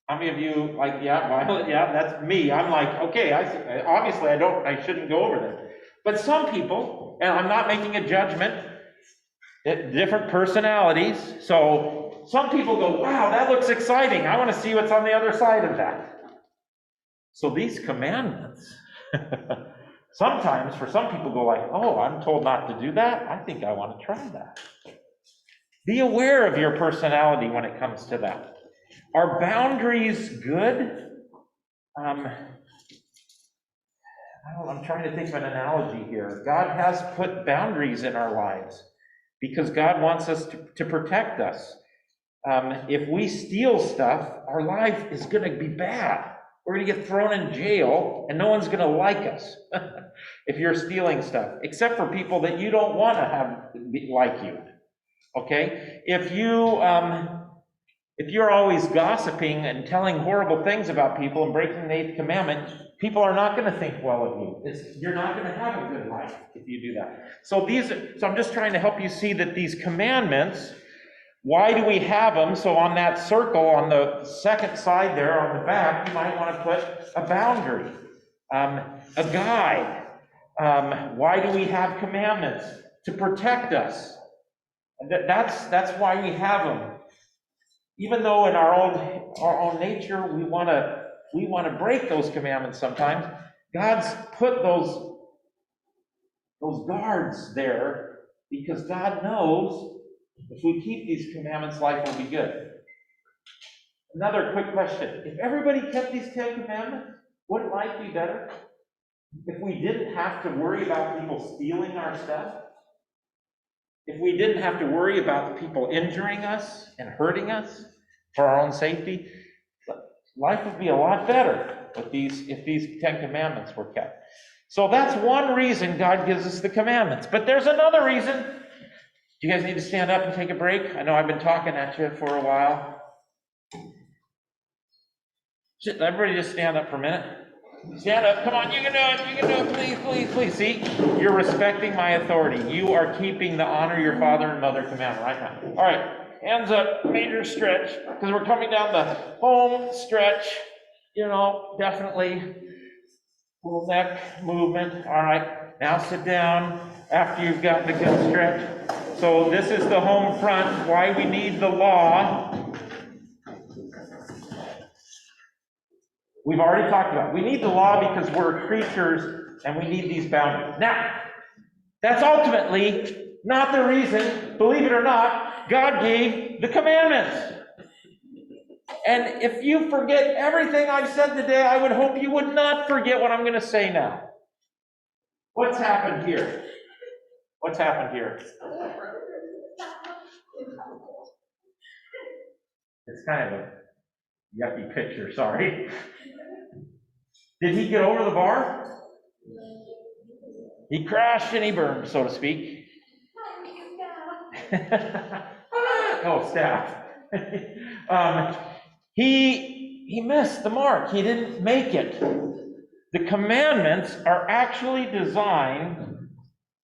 How many of you like, yeah, Violet, yeah, that's me. I'm like, okay, obviously I shouldn't go over there. But some people, and I'm not making a judgment, different personalities. So some people go, wow, that looks exciting. I want to see what's on the other side of that. So these commandments, sometimes for some people go like, oh, I'm told not to do that. I think I want to try that. Be aware of your personality when it comes to that. Are boundaries good? I'm trying to think of an analogy here. God has put boundaries in our lives because God wants us to protect us. If we steal stuff, our life is going to be bad. We're going to get thrown in jail, and no one's going to like us if you're stealing stuff, except for people that you don't want to have like you. Okay? If you're always gossiping and telling horrible things about people and breaking the 8th commandment, people are not going to think well of you. You're not going to have a good life if you do that. So I'm just trying to help you see that these commandments, why do we have them? So on that circle, on the second side there, on the back, you might want to put a boundary, a guide. Why do we have commandments? To protect us. That's why we have them. Even though in our own nature we want to break those commandments sometimes, God's put those guards there because God knows if we keep these commandments, life will be good. Another quick question. If everybody kept these 10 commandments, wouldn't life be better? If we didn't have to worry about people stealing our stuff? If we didn't have to worry about the people injuring us and hurting us for our own safety, life would be a lot better if these 10 commandments were kept. So that's one reason God gives us the commandments. But there's another reason. Do you guys need to stand up and take a break? I know I've been talking at you for a while. Everybody just stand up for a minute. Stand up. Come on, you can do it. You can do it. Please, please, please. See, you're respecting my authority. You are keeping the honor your father and mother commandment right now. All right, hands up, major stretch, because we're coming down the home stretch. Definitely little neck movement. All right, now sit down after you've gotten the good stretch. So this is the home front, why we need the law. We've already talked about it. We need the law because we're creatures and we need these boundaries. Now, that's ultimately not the reason, believe it or not, God gave the commandments. And if you forget everything I've said today, I would hope you would not forget what I'm going to say now. What's happened here? What's happened here? It's kind of a yucky picture, sorry. Did he get over the bar? He crashed and he burned, so to speak. Oh, staff. He missed the mark. He didn't make it. The commandments are actually designed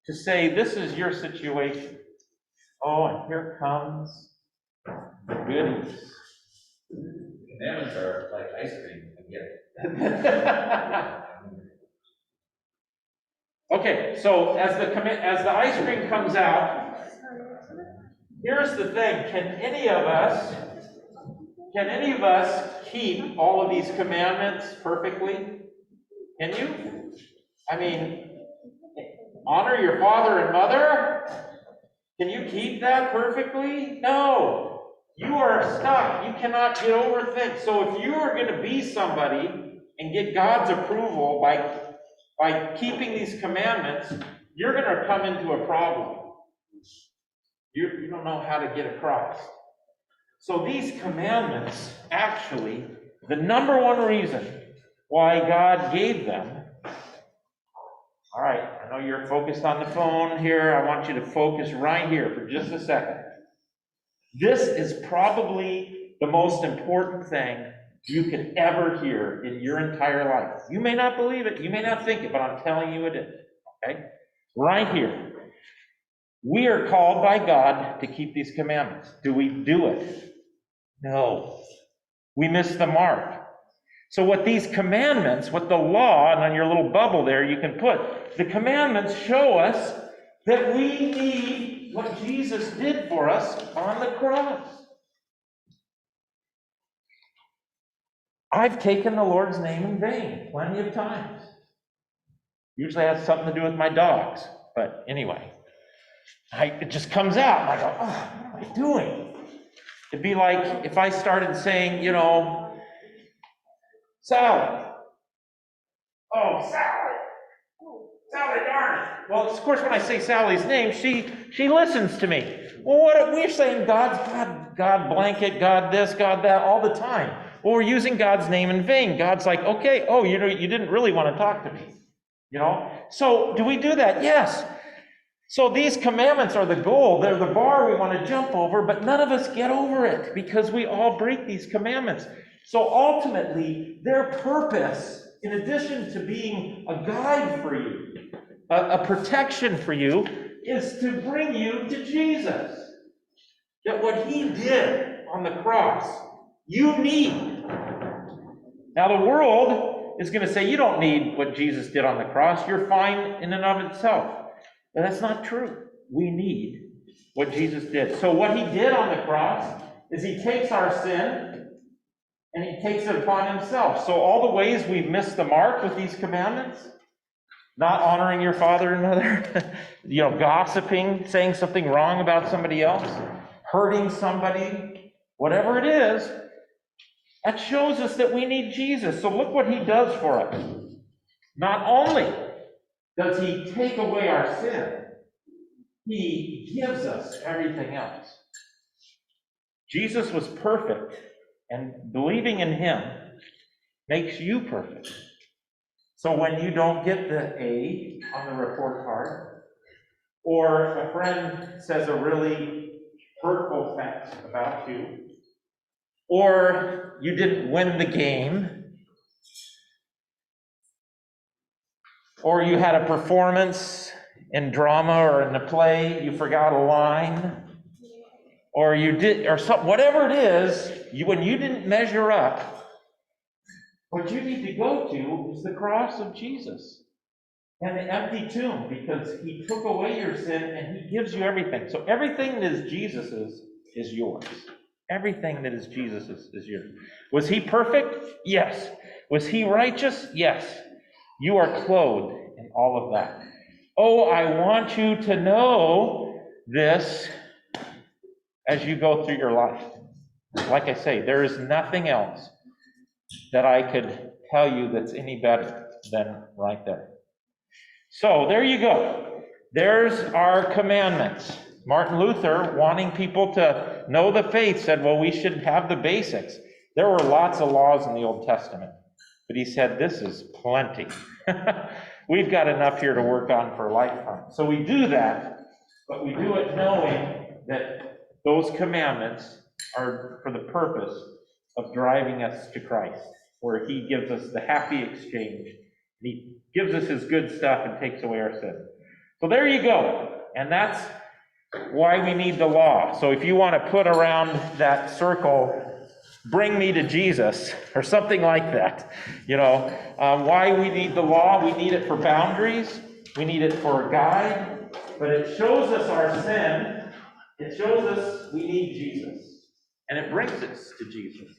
to say, this is your situation. Oh, and here comes the goodies. Commandments are like ice cream. I get it. Okay, so as the ice cream comes out, here's the thing. Can any of us keep all of these commandments perfectly? Can you? I mean, honor your father and mother? Can you keep that perfectly? No. You are stuck. You cannot get over things. So if you are going to be somebody and get God's approval by keeping these commandments, you're going to come into a problem. You don't know how to get across. So these commandments, actually, the number one reason why God gave them. All right, I know you're focused on the phone here. I want you to focus right here for just a second. This is probably the most important thing you could ever hear in your entire life. You may not believe it, you may not think it, but I'm telling you it is. Okay? Right here. We are called by God to keep these commandments. Do we do it? No. We miss the mark. So what these commandments, what the law, and on your little bubble there you can put, the commandments show us that we need what Jesus Jesus did for us on the cross. I've taken the Lord's name in vain plenty of times. Usually has something to do with my dogs, but anyway. It just comes out, and I go, oh, what am I doing? It'd be like if I started saying, Sally. Oh, Sally. Sally, darn it. Well, of course, when I say Sally's name, she listens to me. Well, what we're saying, God blanket, God this, God that, all the time. Well, we're using God's name in vain. God's like, okay, oh, you didn't really want to talk to me. So do we do that? Yes. So these commandments are the goal. They're the bar we want to jump over, but none of us get over it because we all break these commandments. So ultimately, their purpose, in addition to being a guide for you, a protection for you, is to bring you to Jesus. That what he did on the cross, you need. Now the world is going to say, you don't need what Jesus did on the cross. You're fine in and of itself. But that's not true. We need what Jesus did. So what he did on the cross is he takes our sin and he takes it upon himself. So all the ways we've missed the mark with these commandments, not honoring your father and mother, gossiping, saying something wrong about somebody else, hurting somebody, whatever it is, that shows us that we need Jesus. So look what he does for us. Not only does he take away our sin, he gives us everything else. Jesus was perfect, and believing in him makes you perfect. So when you don't get the A on the report card, or a friend says a really hurtful text about you, or you didn't win the game, or you had a performance in drama or in a play, you forgot a line, or you did, or something, whatever it is, when you didn't measure up, what you need to go to is the cross of Jesus and the empty tomb, because he took away your sin and he gives you everything. So everything that is Jesus's is yours. Everything that is Jesus's is yours. Was he perfect? Yes. Was he righteous? Yes. You are clothed in all of that. Oh, I want you to know this as you go through your life. Like I say, there is nothing else that I could tell you that's any better than right there. So there you go. There's our commandments. Martin Luther, wanting people to know the faith, said, well, we should have the basics. There were lots of laws in the Old Testament. But he said, this is plenty. We've got enough here to work on for a lifetime. So we do that, but we do it knowing that those commandments are for the purpose of driving us to Christ, where he gives us the happy exchange. He gives us his good stuff and takes away our sin. So there you go. And that's why we need the law. So if you want to put around that circle, bring me to Jesus, or something like that. Why we need the law? We need it for boundaries. We need it for a guide. But it shows us our sin. It shows us we need Jesus. And it brings us to Jesus.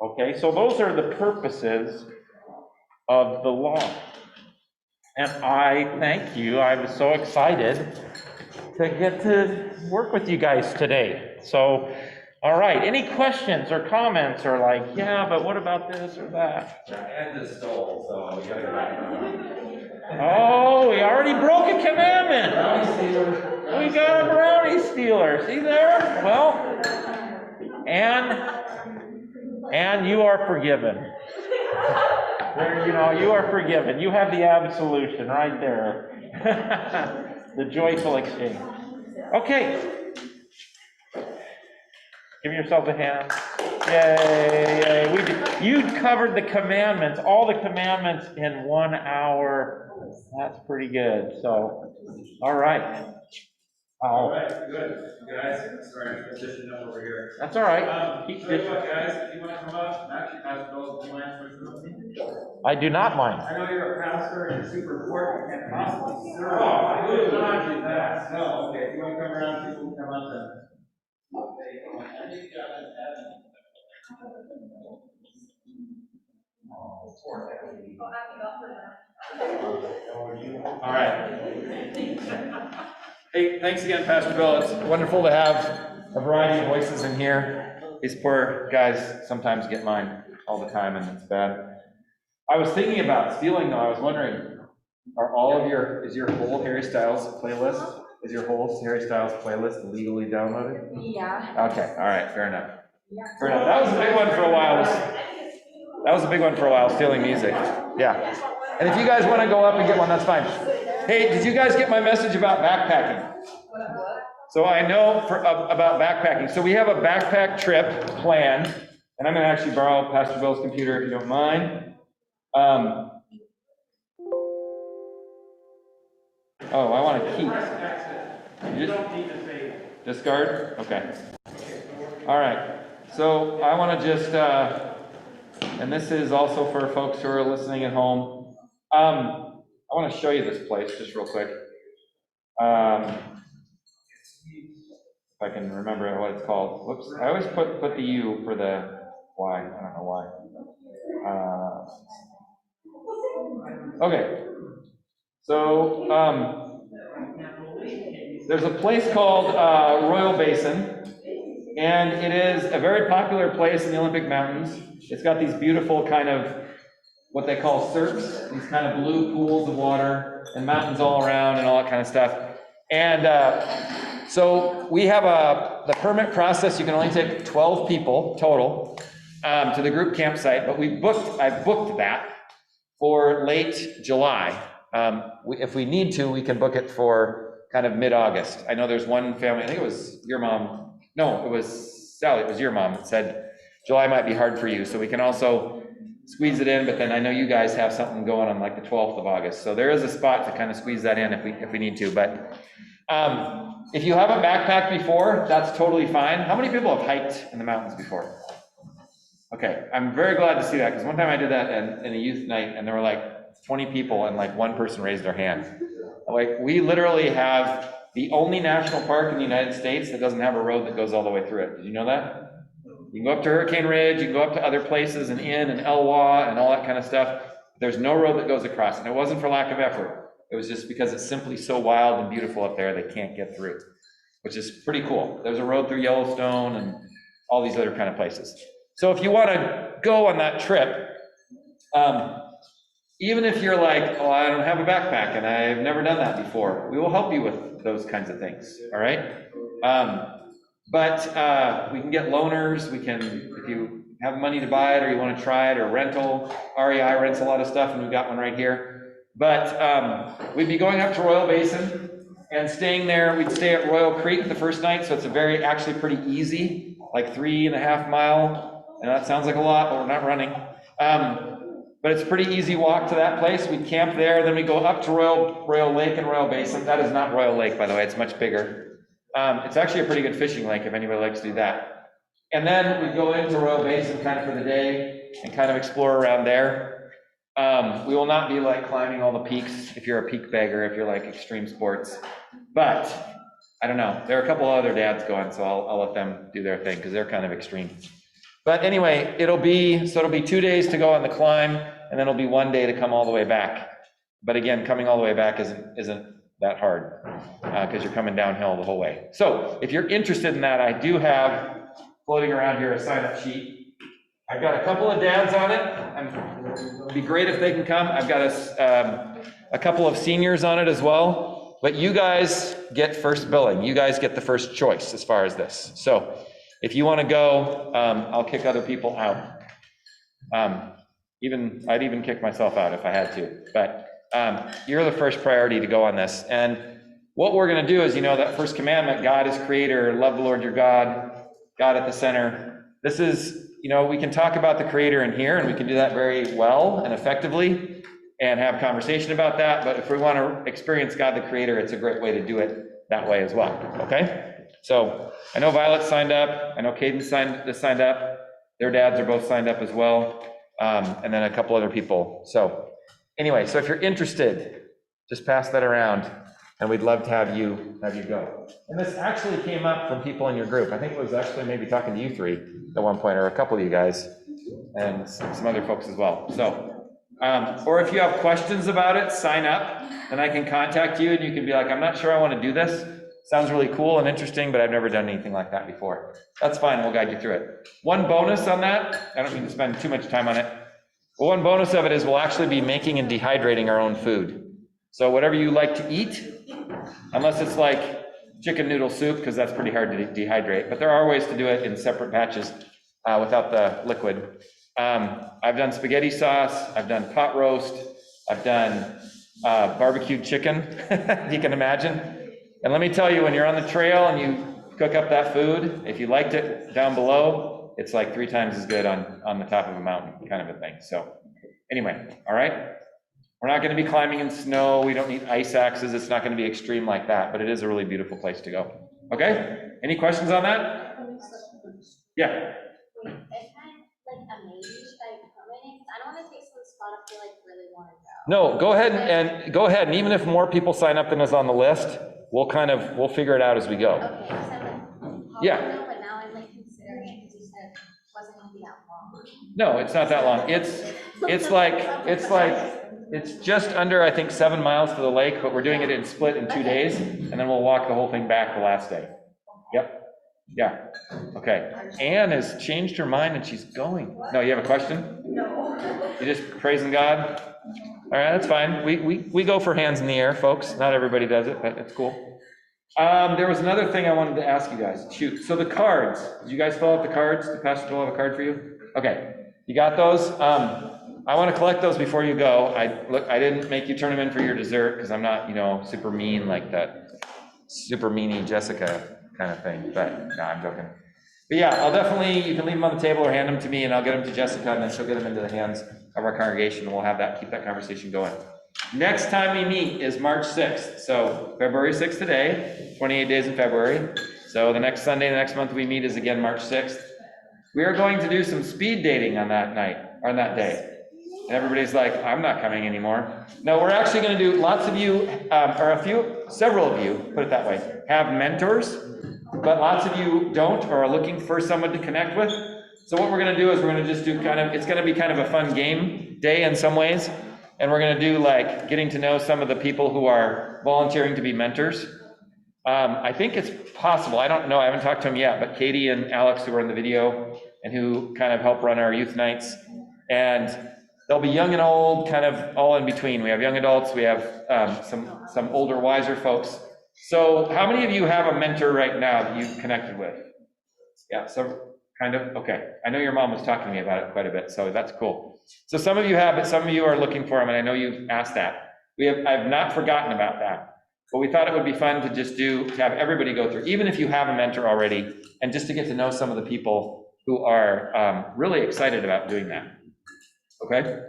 Okay, so those are the purposes of the law. And I thank you. I was so excited to get to work with you guys today. So, all right, any questions or comments, or like, yeah, but what about this or that? And is stole, so we gotta go back. Oh, we already broke a commandment. We got a brownie stealer. See there? Well, and you are forgiven. There, you are forgiven. You have the absolution right there. The joyful exchange. Okay. Give yourself a hand. Yay, yay. You covered the commandments, all the commandments in 1 hour. That's pretty good. So, all right. All right, good. Guys, sorry, I'm dishing up over here. That's all right. Keep Tell you dishing. what, guys, if you want to come up, actually, Pastor Bill's the line for I do not mind. I know you're a pastor and you're super important, you can't possibly serve. Oh, I would not do that. No, okay, if you want to come around, people can come up then. All right. Hey, thanks again, Pastor Bill. It's wonderful to have a variety of voices in here. These poor guys sometimes get mine all the time, and it's bad. I was thinking about stealing, though. I was wondering, is your whole Harry Styles playlist, legally downloaded? Yeah. Okay, all right, fair enough. Fair enough. That was a big one for a while, stealing music. Yeah. And if you guys want to go up and get one, that's fine. Hey, did you guys get my message about backpacking? So I know about backpacking. So we have a backpack trip planned, and I'm going to actually borrow Pastor Bill's computer if you don't mind. I want to keep. You don't need to say discard? Okay. All right. So I want to just, and this is also for folks who are listening at home. I want to show you this place just real quick. If I can remember what it's called. Whoops. I always put the U for the Y. I don't know why. Okay. So there's a place called Royal Basin. And it is a very popular place in the Olympic Mountains. It's got these beautiful kind of what they call surfs, these kind of blue pools of water and mountains all around and all that kind of stuff. And so we have the permit process. You can only take 12 people total to the group campsite, but I've booked that for late July. If we need to, we can book it for kind of mid-August. I know there's one family, I think it was your mom. No, it was Sally, it was your mom that said July might be hard for you, so we can also squeeze it in, but then I know you guys have something going on like the 12th of August, so there is a spot to kind of squeeze that in if we need to, but if you haven't backpacked before, that's totally fine. How many people have hiked in the mountains before? Okay, I'm very glad to see that, because one time I did that in a youth night, and there were like 20 people, and like one person raised their hand. Like, we literally have the only national park in the United States that doesn't have a road that goes all the way through it. Did you know that? You can go up to Hurricane Ridge, you can go up to other places and Elwha and all that kind of stuff. There's no road that goes across, and it wasn't for lack of effort. It was just because it's simply so wild and beautiful up there, they can't get through, which is pretty cool. There's a road through Yellowstone and all these other kind of places. So if you want to go on that trip, even if you're like, oh, I don't have a backpack and I've never done that before, we will help you with those kinds of things, all right? But we can get loaners, we can, if you have money to buy it or you want to try it, or rental. REI rents a lot of stuff, and we've got one right here. But we'd be going up to Royal Basin and staying there. We'd stay at Royal Creek the first night, so it's actually pretty easy, like 3.5 mile, and that sounds like a lot, but we're not running. But it's a pretty easy walk to that place. We camp there, then we go up to Royal Lake and Royal Basin. That is not Royal Lake, by the way, it's much bigger. It's actually a pretty good fishing lake if anybody likes to do that. And then we go into Royal Basin kind of for the day and kind of explore around there. We will not be like climbing all the peaks if you're a peak bagger, if you're like extreme sports. But I don't know, there are a couple other dads going, so I'll let them do their thing because they're kind of extreme. But anyway, it'll be 2 days to go on the climb, and then it'll be 1 day to come all the way back. But again, coming all the way back isn't that hard because you're coming downhill the whole way. So if you're interested in that, I do have floating around here a sign-up sheet. I've got a couple of dads on it. It'd be great if they can come. I've got a couple of seniors on it as well. But you guys get first billing. You guys get the first choice as far as this. So if you want to go, I'll kick other people out. I'd even kick myself out if I had to. But you're the first priority to go on this. And what we're going to do is, that first commandment, God is creator, love the Lord your God, God at the center. This is, we can talk about the creator in here, and we can do that very well and effectively and have conversation about that. But if we want to experience God the creator, it's a great way to do it that way as well. Okay? So I know Violet signed up. I know Caden signed up. Their dads are both signed up as well. and then a couple other people. So anyway, so if you're interested, just pass that around, and we'd love to have you go. And this actually came up from people in your group. I think it was actually maybe talking to you three at one point, or a couple of you guys, and some other folks as well. So, or if you have questions about it, sign up, and I can contact you, and you can be like, I'm not sure I want to do this. Sounds really cool and interesting, but I've never done anything like that before. That's fine, we'll guide you through it. One bonus on that, I don't need to spend too much time on it, but one bonus of it is we'll actually be making and dehydrating our own food. So whatever you like to eat, unless it's like chicken noodle soup, because that's pretty hard to dehydrate, but there are ways to do it in separate batches without the liquid. I've done spaghetti sauce, I've done pot roast, I've done barbecued chicken, if you can imagine. And let me tell you, when you're on the trail and you cook up that food, if you liked it down below, it's like 3 times as good on the top of a mountain, kind of a thing. So anyway, all right? We're not going to be climbing in snow. We don't need ice axes. It's not going to be extreme like that, but it is a really beautiful place to go. Okay? Any questions on that? Yeah. Wait, if I'm like amazed by permitting, I don't want to take some spot if they like really want to go. No, go ahead, and even if more people sign up than is on the list, we'll figure it out as we go. Okay, so like, Yeah. know, but now I'm like considering it because you said it wasn't going to be that long. No, it's not that long. It's just under, I think, 7 miles to the lake, but we're doing it split in 2 days, and then we'll walk the whole thing back the last day. Yep. Yeah. Okay. Anne has changed her mind and she's going. No, you have a question? No. You're just praising God? All right, that's fine. We go for hands in the air, folks. Not everybody does it, but it's cool. There was another thing I wanted to ask you guys. Shoot. So the cards. Did you guys fill out the cards? Did Pastor Bill have a card for you? Okay. You got those? I want to collect those before you go. I didn't make you turn them in for your dessert because I'm not, super mean like that super meanie Jessica kind of thing. But no, I'm joking. But yeah, you can leave them on the table or hand them to me and I'll get them to Jessica and then she'll get them into the hands of our congregation and we'll keep that conversation going. Next time we meet is March 6th. So February 6th today, 28 days in February. So the next Sunday, the next month we meet is again March 6th. We are going to do some speed dating on that day. And everybody's like, I'm not coming anymore. No, we're actually going to do, lots of you, several of you, put it that way, have mentors, but lots of you don't or are looking for someone to connect with. So what we're going to do is we're going to just do it's going to be kind of a fun game day in some ways. And we're going to do like getting to know some of the people who are volunteering to be mentors. I think it's possible. I don't know. I haven't talked to them yet, but Katie and Alex, who are in the video and who kind of help run our youth nights, and they'll be young and old, kind of all in between. We have young adults. We have some older, wiser folks. So how many of you have a mentor right now that you've connected with? Yeah, so kind of, okay. I know your mom was talking to me about it quite a bit, so that's cool. So some of you have, but some of you are looking for them, and I know you've asked that. I've not forgotten about that, but we thought it would be fun to just to have everybody go through, even if you have a mentor already, and just to get to know some of the people who are really excited about doing that. Okay?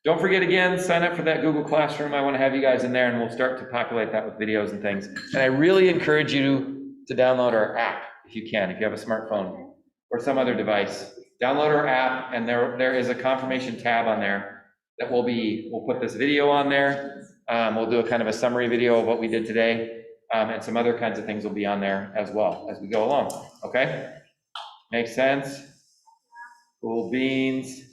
Don't forget again, sign up for that Google Classroom. I want to have you guys in there and we'll start to populate that with videos and things. And I really encourage you to download our app if you can, if you have a smartphone or some other device. Download our app and there is a confirmation tab on there that we'll put this video on there. We'll do a kind of a summary video of what we did today. And some other kinds of things will be on there as well as we go along. Okay? Makes sense? Cool beans.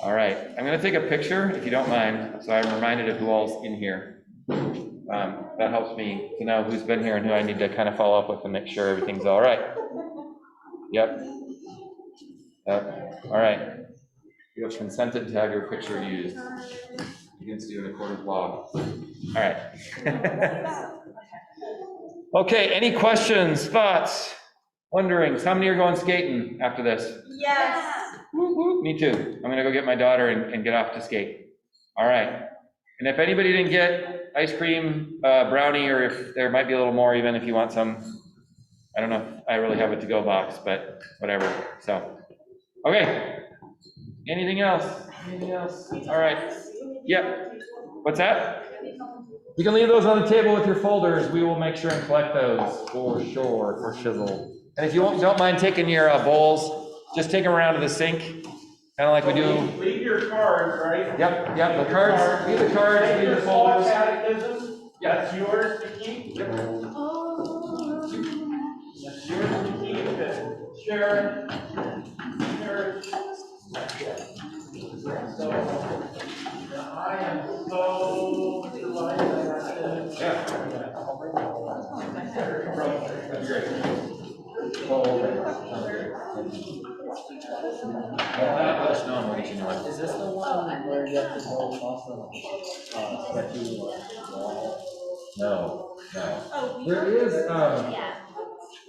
All right, I'm going to take a picture, if you don't mind, so I'm reminded of who all's in here. That helps me to know who's been here and who I need to kind of follow up with and make sure everything's all right. Yep. All right. You have consented to have your picture used against you in a court of law. All right. Okay, any questions, thoughts, wonderings? How many are going skating after this? Yes. Woo, woo. Me too. I'm gonna go get my daughter and get off to skate. All right. And if anybody didn't get ice cream, brownie, or if there might be a little more, even if you want some, I don't know if I really have a to-go box, but whatever. So, okay. Anything else? Anything else? All right. Yep. What's that? You can leave those on the table with your folders. We will make sure and collect those for sure, for shizzle. And if you don't mind taking your bowls, just take them around to the sink, kind of like we do. your cards, right? Yep, the cards, be the cards, be the Your small folders. catechism, that's yours to keep. Yep. That's yours to keep. Share. So, I am so delighted. Yeah. Is this the one where you have to go off the sketchy wall? No. There is, I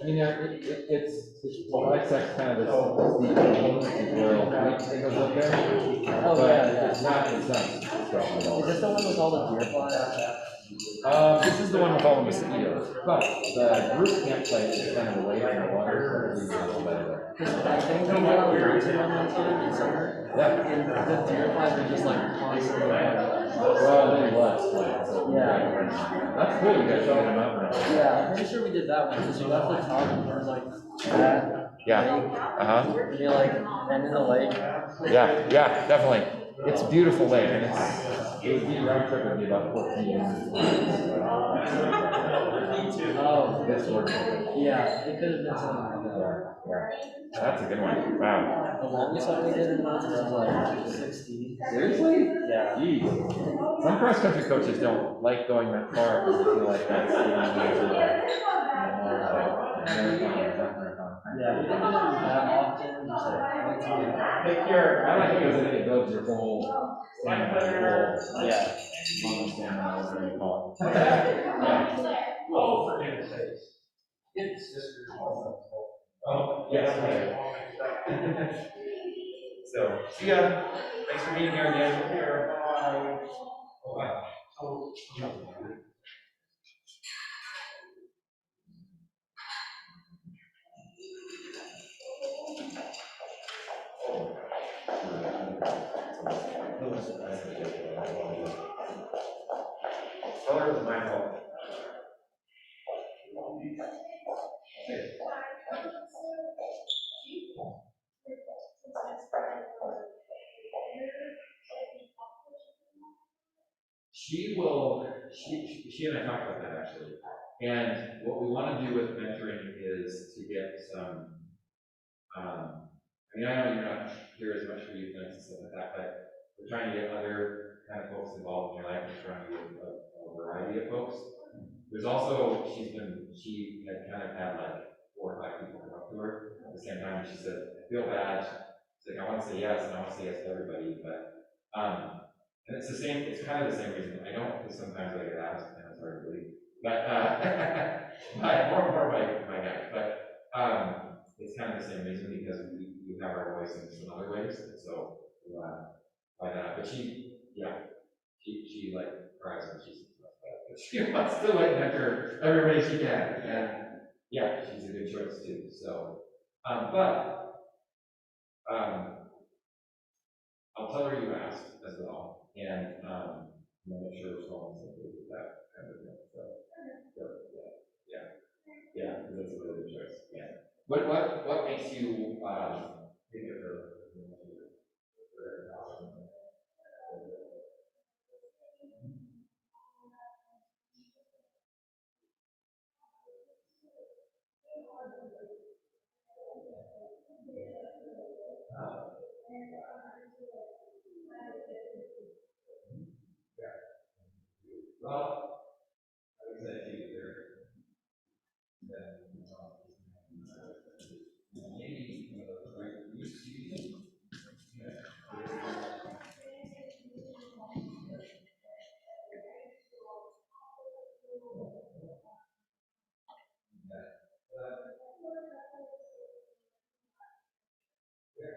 mean, it's the bisect's kind of this deep world, right? It goes up there. Oh, But yeah. it's not sketchy at all. Is this the one with all the deer flies? This is the one with all the mosquitoes, but the group campsite is kind of away from the water, so it'll be a little better there. I think we went on the mountain one time in summer, Yeah. and the deer flies were just like constantly Well, they left, like, so. Yeah. That's cool, you guys showing them out now. Yeah, I'm pretty sure we did that one, because you left the top and there was like that Yeah. lake, Uh-huh. and you're like, and in the lake. Yeah, definitely. It's a beautiful lake, and it would be round trip would be about 14 minutes. Oh, This one. yeah, it could have been something like that. Yeah. That's a good one. Wow. The longest one we did in one was like 60. Seriously? Yeah. Jeez. Some cross-country coaches don't like going that far because they feel like that's getting into Yeah, we didn't do it that often, just like once a year. Take care. I like it because it builds your whole stamina, your whole, Yeah. long stamina, whatever you call it. Oh, for goodness sakes. It's just. Oh, yes. So, see ya. Thanks for being here again. Bye. Oh, wow. Color was my fault. She and I talked about that actually. And what we want to do with mentoring is to get some, I mean, I know you're not here as much for youth nights and stuff like that, but we're trying to get other kind of folks involved in your life. We're trying to get a variety of folks. There's also, she had kind of had like 4 or 5 people come up to her at the same time, and she said, I feel bad. She's like, I want to say yes, and I want to say yes to everybody, but, and it's the same, it's kind of the same reason. I don't, because sometimes I get asked, and it's hard to believe, but, more my guys, but, it's kind of the same reason, because we have our voice in some other ways, and so, why not? But she like cries when she sees us, but she wants to like mentor everybody she can, and yeah, she's a good choice too. So, I'll tell her you asked as well, and we'll make sure we're still on the same page with that kind of thing. So yeah, because that's a really good choice. Yeah. What makes you think of her?